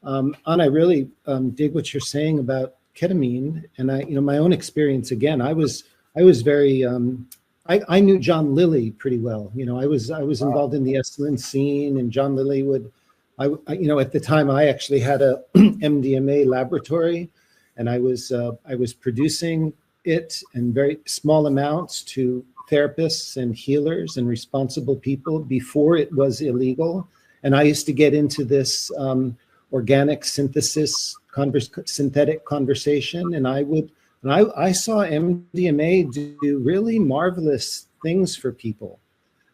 And I really dig what you're saying about ketamine. And my own experience, again, I was very, I knew John Lilly pretty well. I was involved in the Esalen scene, and John Lilly would, at the time I actually had a MDMA laboratory, and I was producing it in very small amounts to therapists and healers and responsible people before it was illegal. And I used to get into this organic synthesis, synthetic conversation, and I saw MDMA do really marvelous things for people.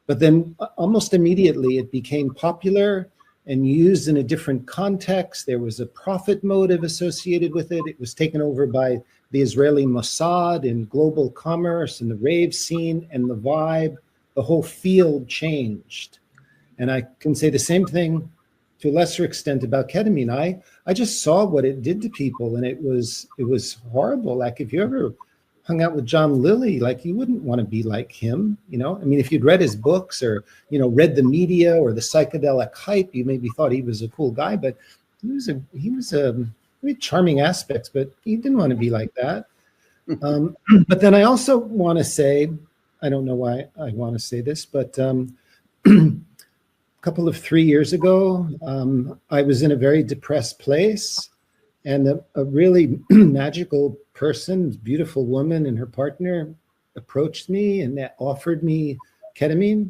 But then almost immediately it became popular and used in a different context. There was a profit motive associated with it. It was taken over by the Israeli Mossad in global commerce and the rave scene, and the vibe, the whole field changed. And I can say the same thing to a lesser extent about ketamine. I just saw what it did to people, and it was horrible. Like, if you ever hung out with John Lilly, like, you wouldn't want to be like him, I mean, if you'd read his books or, read the media or the psychedelic hype, you maybe thought he was a cool guy, but he was a very charming aspects, but he didn't want to be like that. But then I also want to say, I don't know why I want to say this, but a couple of 3 years ago, I was in a very depressed place, and a really magical person, beautiful woman and her partner approached me and offered me ketamine.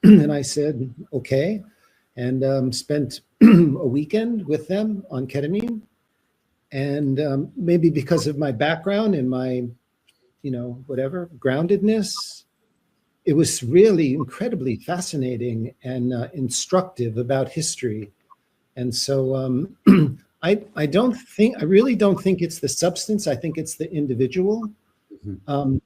And I said, okay, and spent a weekend with them on ketamine. And maybe because of my background and my, whatever, groundedness, it was really incredibly fascinating and instructive about history. And so I really don't think it's the substance. I think it's the individual. Mm-hmm.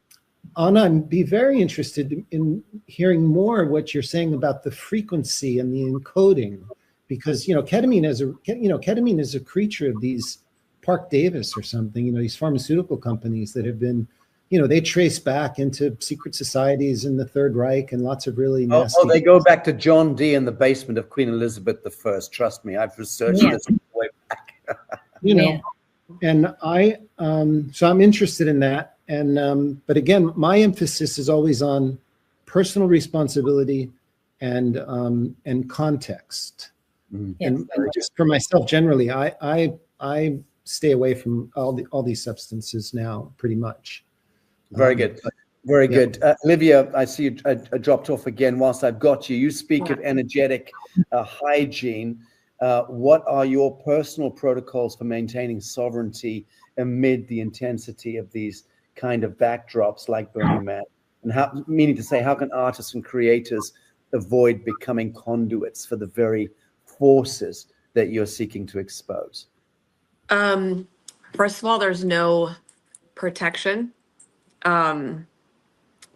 Anna, I'd be very interested in hearing more what you're saying about the frequency and the encoding, because ketamine is a creature of these Park Davis or something. These pharmaceutical companies that have been, they trace back into secret societies in the Third Reich and lots of really nasty. Oh, they go back to John Dee in the basement of Queen Elizabeth I. Trust me, I've researched this way back. And so I'm interested in that. but again, my emphasis is always on personal responsibility and context. And just for myself generally, I stay away from all these substances now, pretty much. Very good. Very good. Olivia, I see you dropped off again whilst I've got you. You speak of energetic hygiene. What are your personal protocols for maintaining sovereignty amid the intensity of these kind of backdrops like Burning Man? And how, meaning to say, how can artists and creators avoid becoming conduits for the very forces that you're seeking to expose? First of all, there's no protection.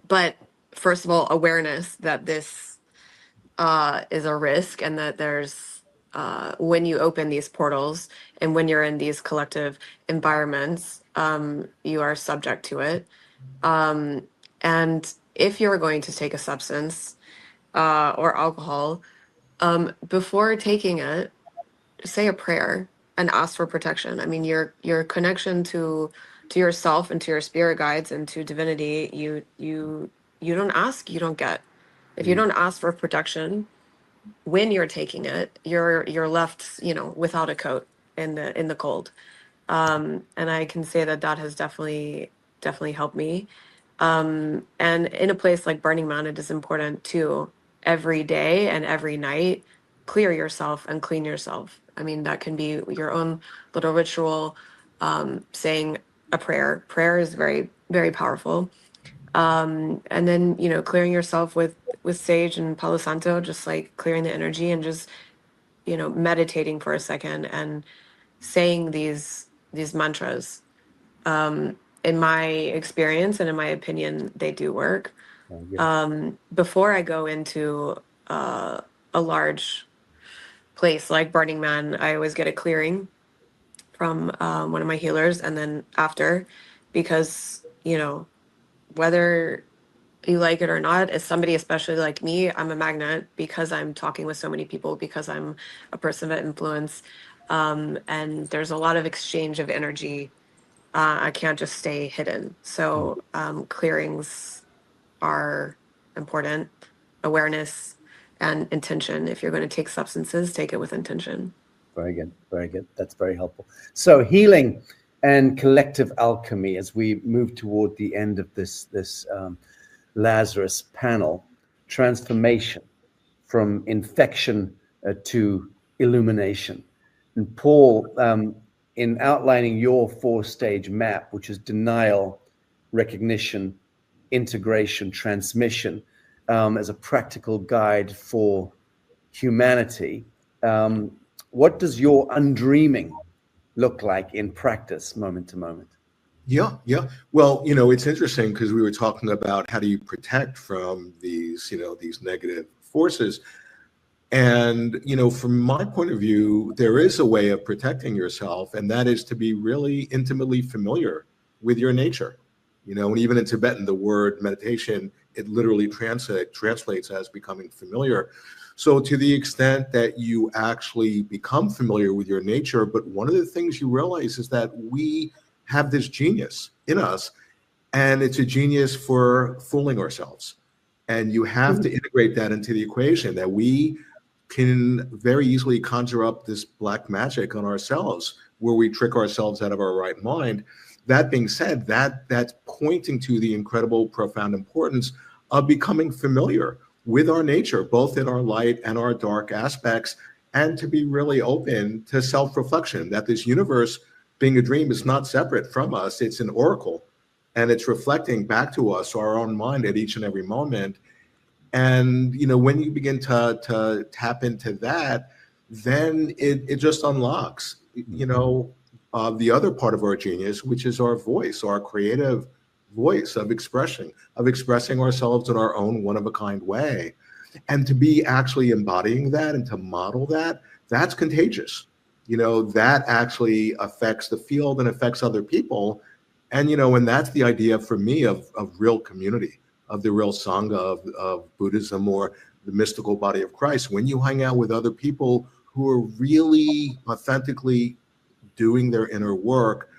But first of all, awareness that this is a risk, and that there's, when you open these portals and when you're in these collective environments, you are subject to it. And if you're going to take a substance or alcohol, before taking it, say a prayer and ask for protection. I mean, your connection to yourself and to your spirit guides and to divinity, you don't ask, you don't get. If you don't ask for protection when you're taking it, you're left, without a coat in the cold. And I can say that has definitely helped me. And in a place like Burning Man, it is important to every day and every night clear yourself and clean yourself. I mean, that can be your own little ritual, saying a prayer. Prayer is very, very powerful. And then, clearing yourself with sage and Palo Santo, just like clearing the energy, and just, meditating for a second and saying these mantras. In my experience and in my opinion, they do work. Before I go into a large place like Burning Man, I always get a clearing from one of my healers, and then after, because whether you like it or not, as somebody especially like me, I'm a magnet because I'm talking with so many people, because I'm a person of influence, and there's a lot of exchange of energy. I can't just stay hidden. So clearings are important. Awareness and intention. If you're going to take substances, take it with intention. Very good. Very good. That's very helpful. So healing and collective alchemy, as we move toward the end of this Lazarus panel, transformation from infection to illumination. And Paul, in outlining your 4-stage map, which is denial, recognition, integration, transmission, as a practical guide for humanity, what does your undreaming look like in practice, moment to moment? Yeah. Well, it's interesting because we were talking about how do you protect from these, these negative forces. And, from my point of view, there is a way of protecting yourself, and that is to be really intimately familiar with your nature. And even in Tibetan, the word meditation, it literally translates as becoming familiar. So to the extent that you actually become familiar with your nature, but one of the things you realize is that we have this genius in us, and it's a genius for fooling ourselves. And you have to integrate that into the equation, that we can very easily conjure up this black magic on ourselves where we trick ourselves out of our right mind. That being said, that's pointing to the incredible, profound importance of becoming familiar with our nature, both in our light and our dark aspects, and to be really open to self-reflection, that this universe being a dream is not separate from us. It's an oracle, and it's reflecting back to us, our own mind, at each and every moment. And, when you begin to tap into that, then it just unlocks, the other part of our genius, which is our voice, our creative voice of expressing ourselves in our own one-of-a-kind way. And to be actually embodying that and to model that, that's contagious. That actually affects the field and affects other people. And, and that's the idea for me of real community, of the real Sangha of Buddhism or the mystical body of Christ. When you hang out with other people who are really authentically doing their inner work,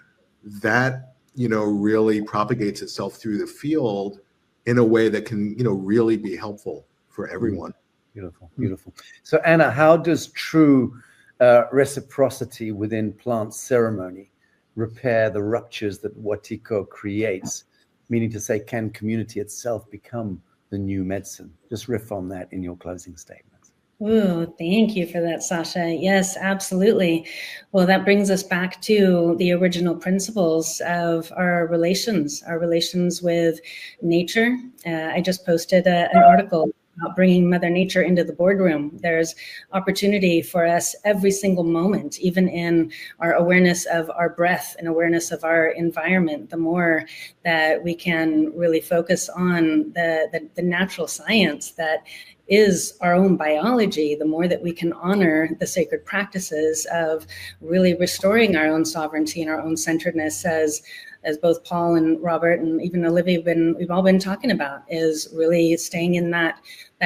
that really propagates itself through the field in a way that can, really be helpful for everyone. Beautiful, beautiful. So Anna, how does true reciprocity within plant ceremony repair the ruptures that Wetiko creates? Meaning to say, can community itself become the new medicine? Just riff on that in your closing statements. Ooh, thank you for that, Sacha. Yes, absolutely. Well, that brings us back to the original principles of our relations with nature. I just posted an article about bringing Mother Nature into the boardroom. There's opportunity for us every single moment, even in our awareness of our breath and awareness of our environment. The more that we can really focus on the natural science that is our own biology, the more that we can honor the sacred practices of really restoring our own sovereignty and our own centeredness, as both Paul and Robert and even Olivia we've all been talking about, is really staying in that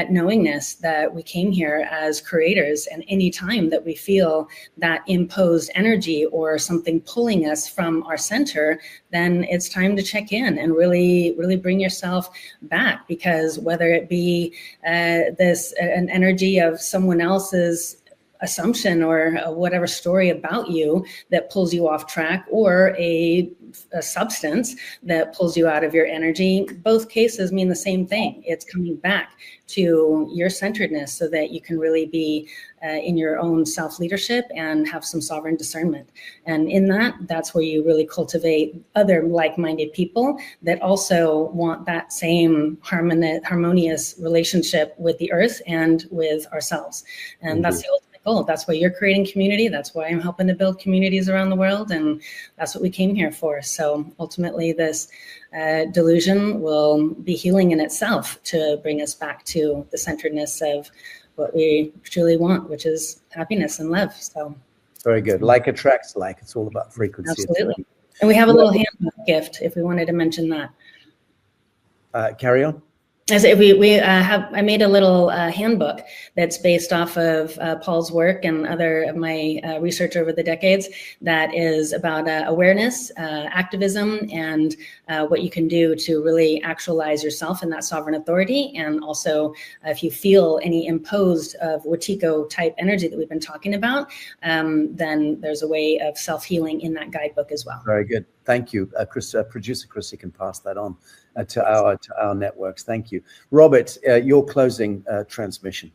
knowingness that we came here as creators, and any time that we feel that imposed energy or something pulling us from our center, then it's time to check in and really bring yourself back, because whether it be an energy of someone else's assumption or whatever story about you that pulls you off track, or a substance that pulls you out of your energy, both cases mean the same thing. It's coming back to your centeredness so that you can really be in your own self-leadership and have some sovereign discernment. And in that's where you really cultivate other like-minded people that also want that same harmonious relationship with the earth and with ourselves. And that's the ultimate goal. That's why you're creating community. That's why I'm helping to build communities around the world. And that's what we came here for. So ultimately, this delusion will be healing in itself to bring us back to the centeredness of what we truly want, which is happiness and love. So very good. Like attracts like. It's all about frequency. Absolutely. And we have a little handbook gift if we wanted to mention that. Carry on. As I made a little handbook that's based off of Paul's work and other of my research over the decades, that is about awareness, activism, and what you can do to really actualize yourself in that sovereign authority. And also, if you feel any imposed of Wetiko type energy that we've been talking about, then there's a way of self-healing in that guidebook as well. Very good. Thank you. Producer Chris, you can pass that on to our networks. Thank you. Robert, your closing transmission.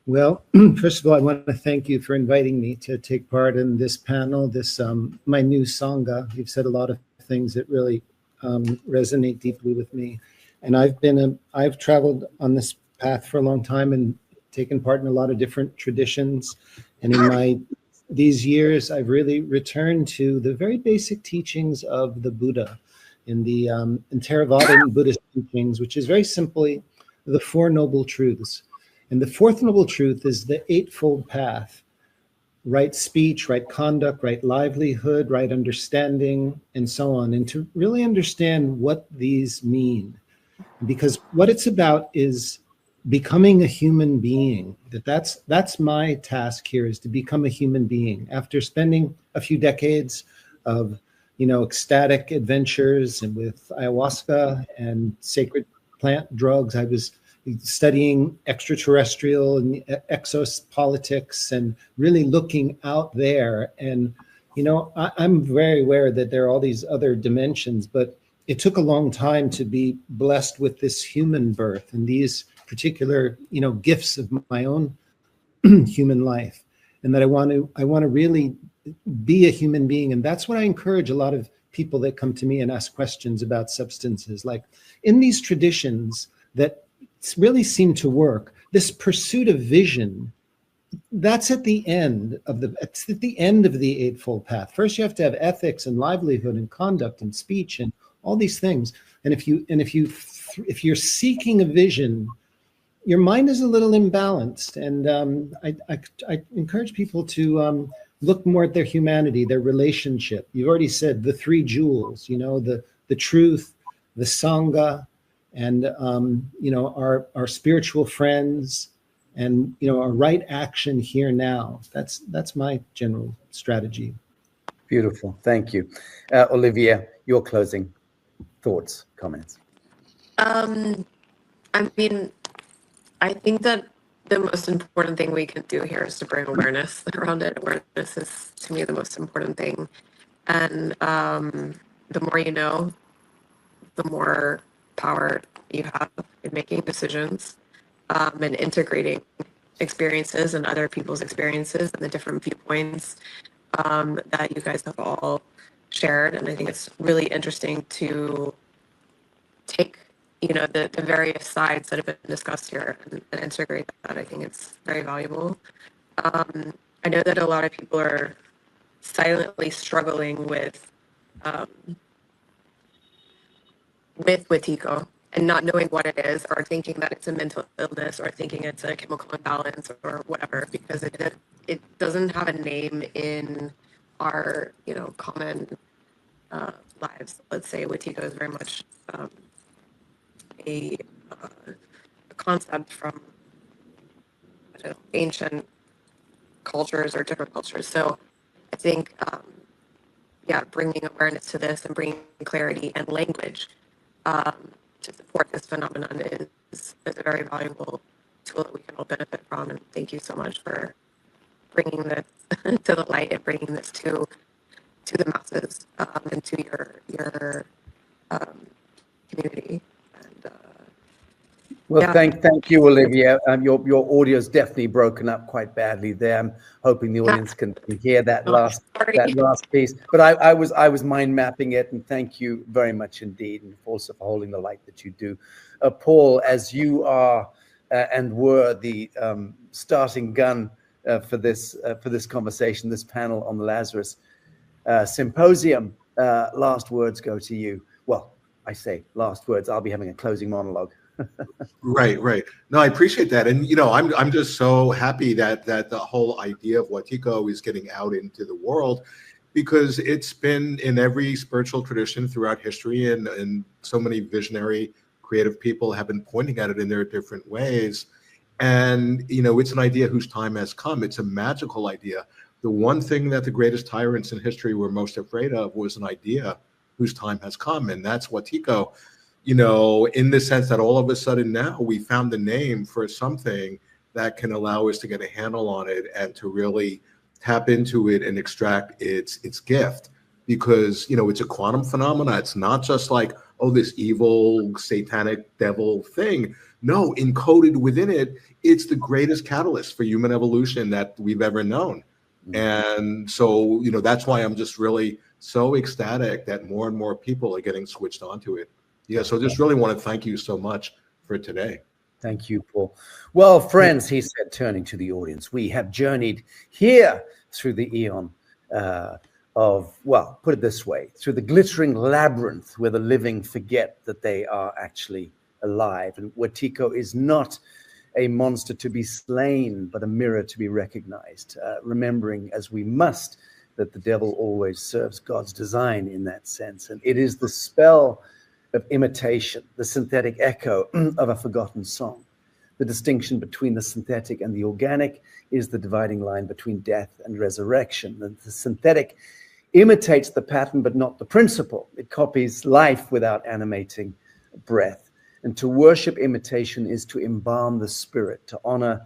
Well, first of all, I want to thank you for inviting me to take part in this panel, this my new Sangha. You've said a lot of things that really resonate deeply with me. And I've traveled on this path for a long time and taken part in a lot of different traditions. And in these years, I've really returned to the very basic teachings of the Buddha in the in Theravada Buddhist teachings, which is very simply the Four Noble Truths. And the fourth noble truth is the Eightfold Path: right speech, right conduct, right livelihood, right understanding, and so on. And to really understand what these mean, because what it's about is becoming a human being. That's my task here, is to become a human being. After spending a few decades of ecstatic adventures and with ayahuasca and sacred plant drugs, I was studying extraterrestrial and exopolitics and really looking out there. And I'm very aware that there are all these other dimensions, but it took a long time to be blessed with this human birth and these particular gifts of my own human life, and that I want to really be a human being. And that's what I encourage a lot of people that come to me and ask questions about substances. Like, in these traditions that really seem to work, this pursuit of vision, that's at the end of the Eightfold Path. First, you have to have ethics and livelihood and conduct and speech and all these things. And if you're seeking a vision, your mind is a little imbalanced. And I encourage people to look more at their humanity, their relationship. You've already said the three jewels, the truth, the Sangha, and our spiritual friends, and our right action here now. That's my general strategy. Beautiful. Thank you. Olivia, your closing thoughts, comments. I mean, I think that the most important thing we can do here is to bring awareness around it. Awareness is, to me, the most important thing. And the more you know, the more power you have in making decisions and integrating experiences and other people's experiences and the different viewpoints that you guys have all shared. And I think it's really interesting to take, you know, the various sides that have been discussed here and integrate that. I think it's very valuable. I know that a lot of people are silently struggling with Wetiko and not knowing what it is, or thinking that it's a mental illness, or thinking it's a chemical imbalance or whatever, because it doesn't have a name in our, you know, common lives. Let's say Wetiko is very much a concept from, I don't know, ancient cultures or different cultures. So I think, yeah, bringing awareness to this and bringing clarity and language to support this phenomenon is a very valuable tool that we can all benefit from. And thank you so much for bringing this to the light and bringing this to the masses and to your community. And well, yeah. thank you, Olivia. Your audio is definitely broken up quite badly there. I'm hoping the audience can hear that last piece. But I was mind mapping it, and thank you very much indeed, and also for holding the light that you do, Paul. As you are and were the starting gun for this conversation, this panel on the Lazarus Symposium. Last words go to you. Well, I say last words. I'll be having a closing monologue. Right. No, I appreciate that, and you know, I'm just so happy that the whole idea of Wetiko is getting out into the world, because it's been in every spiritual tradition throughout history, and so many visionary, creative people have been pointing at it in their different ways. And you know, it's an idea whose time has come. It's a magical idea. The one thing that the greatest tyrants in history were most afraid of was an idea whose time has come, and that's Wetiko. You know, in the sense that all of a sudden now we found the name for something that can allow us to get a handle on it and to really tap into it and extract its gift. Because, you know, it's a quantum phenomena. It's not just like, oh, this evil satanic devil thing. No, encoded within it, it's the greatest catalyst for human evolution that we've ever known. And so, you know, that's why I'm just really so ecstatic that more and more people are getting switched onto it. Yeah, so just really want to thank you so much for today. Thank you, Paul. Well, friends, he said, turning to the audience, we have journeyed here through the eon of, well, put it this way, through the glittering labyrinth where the living forget that they are actually alive. And Wetiko is not a monster to be slain, but a mirror to be recognized, remembering, as we must, that the devil always serves God's design in that sense. And it is the spell of imitation, the synthetic echo of a forgotten song. The distinction between the synthetic and the organic is the dividing line between death and resurrection. And the synthetic imitates the pattern, but not the principle. It copies life without animating breath. And to worship imitation is to embalm the spirit. To honor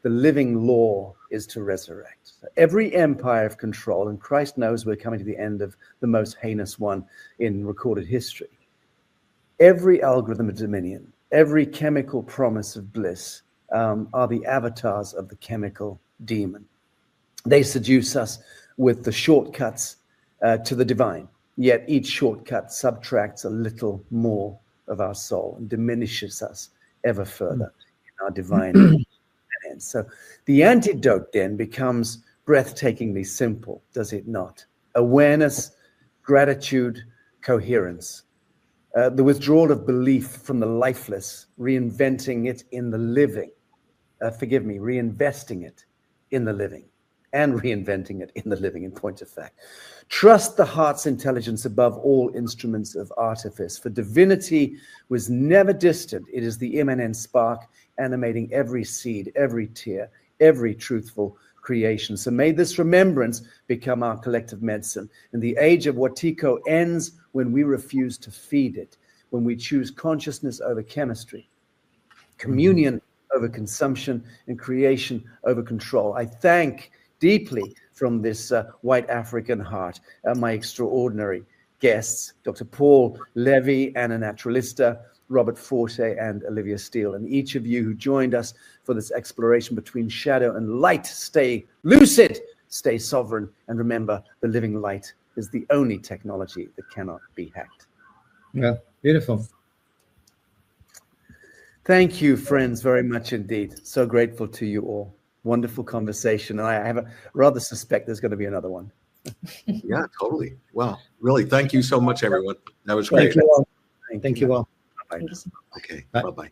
the living law is to resurrect. So every empire of control, and Christ knows we're coming to the end of the most heinous one in recorded history. Every algorithm of dominion, every chemical promise of bliss are the avatars of the chemical demon. They seduce us with the shortcuts to the divine, yet each shortcut subtracts a little more of our soul and diminishes us ever further in our divine end. So the antidote then becomes breathtakingly simple, does it not? Awareness, gratitude, coherence. The withdrawal of belief from the lifeless, reinventing it in the living. Reinvesting it in the living, and reinventing it in the living, in point of fact. Trust the heart's intelligence above all instruments of artifice, for divinity was never distant. It is the immanent spark animating every seed, every tear, every truthful creation. So may this remembrance become our collective medicine. And the age of Wetiko ends when we refuse to feed it, when we choose consciousness over chemistry, communion over consumption, and creation over control. I thank deeply from this white African heart my extraordinary guests, Dr. Paul Levy, Anna Naturalista, Robert Forte, and Olivia Steele, and each of you who joined us for this exploration between shadow and light. Stay lucid, stay sovereign, and remember, the living light is the only technology that cannot be hacked. Yeah, beautiful. Thank you, friends, very much indeed. So grateful to you all. Wonderful conversation. And I have a rather suspect there's going to be another one. Yeah, totally. Wow. Really, thank you so much, everyone. That was great. Thank you all. Thank you all. Bye. Okay. Bye. Bye-bye.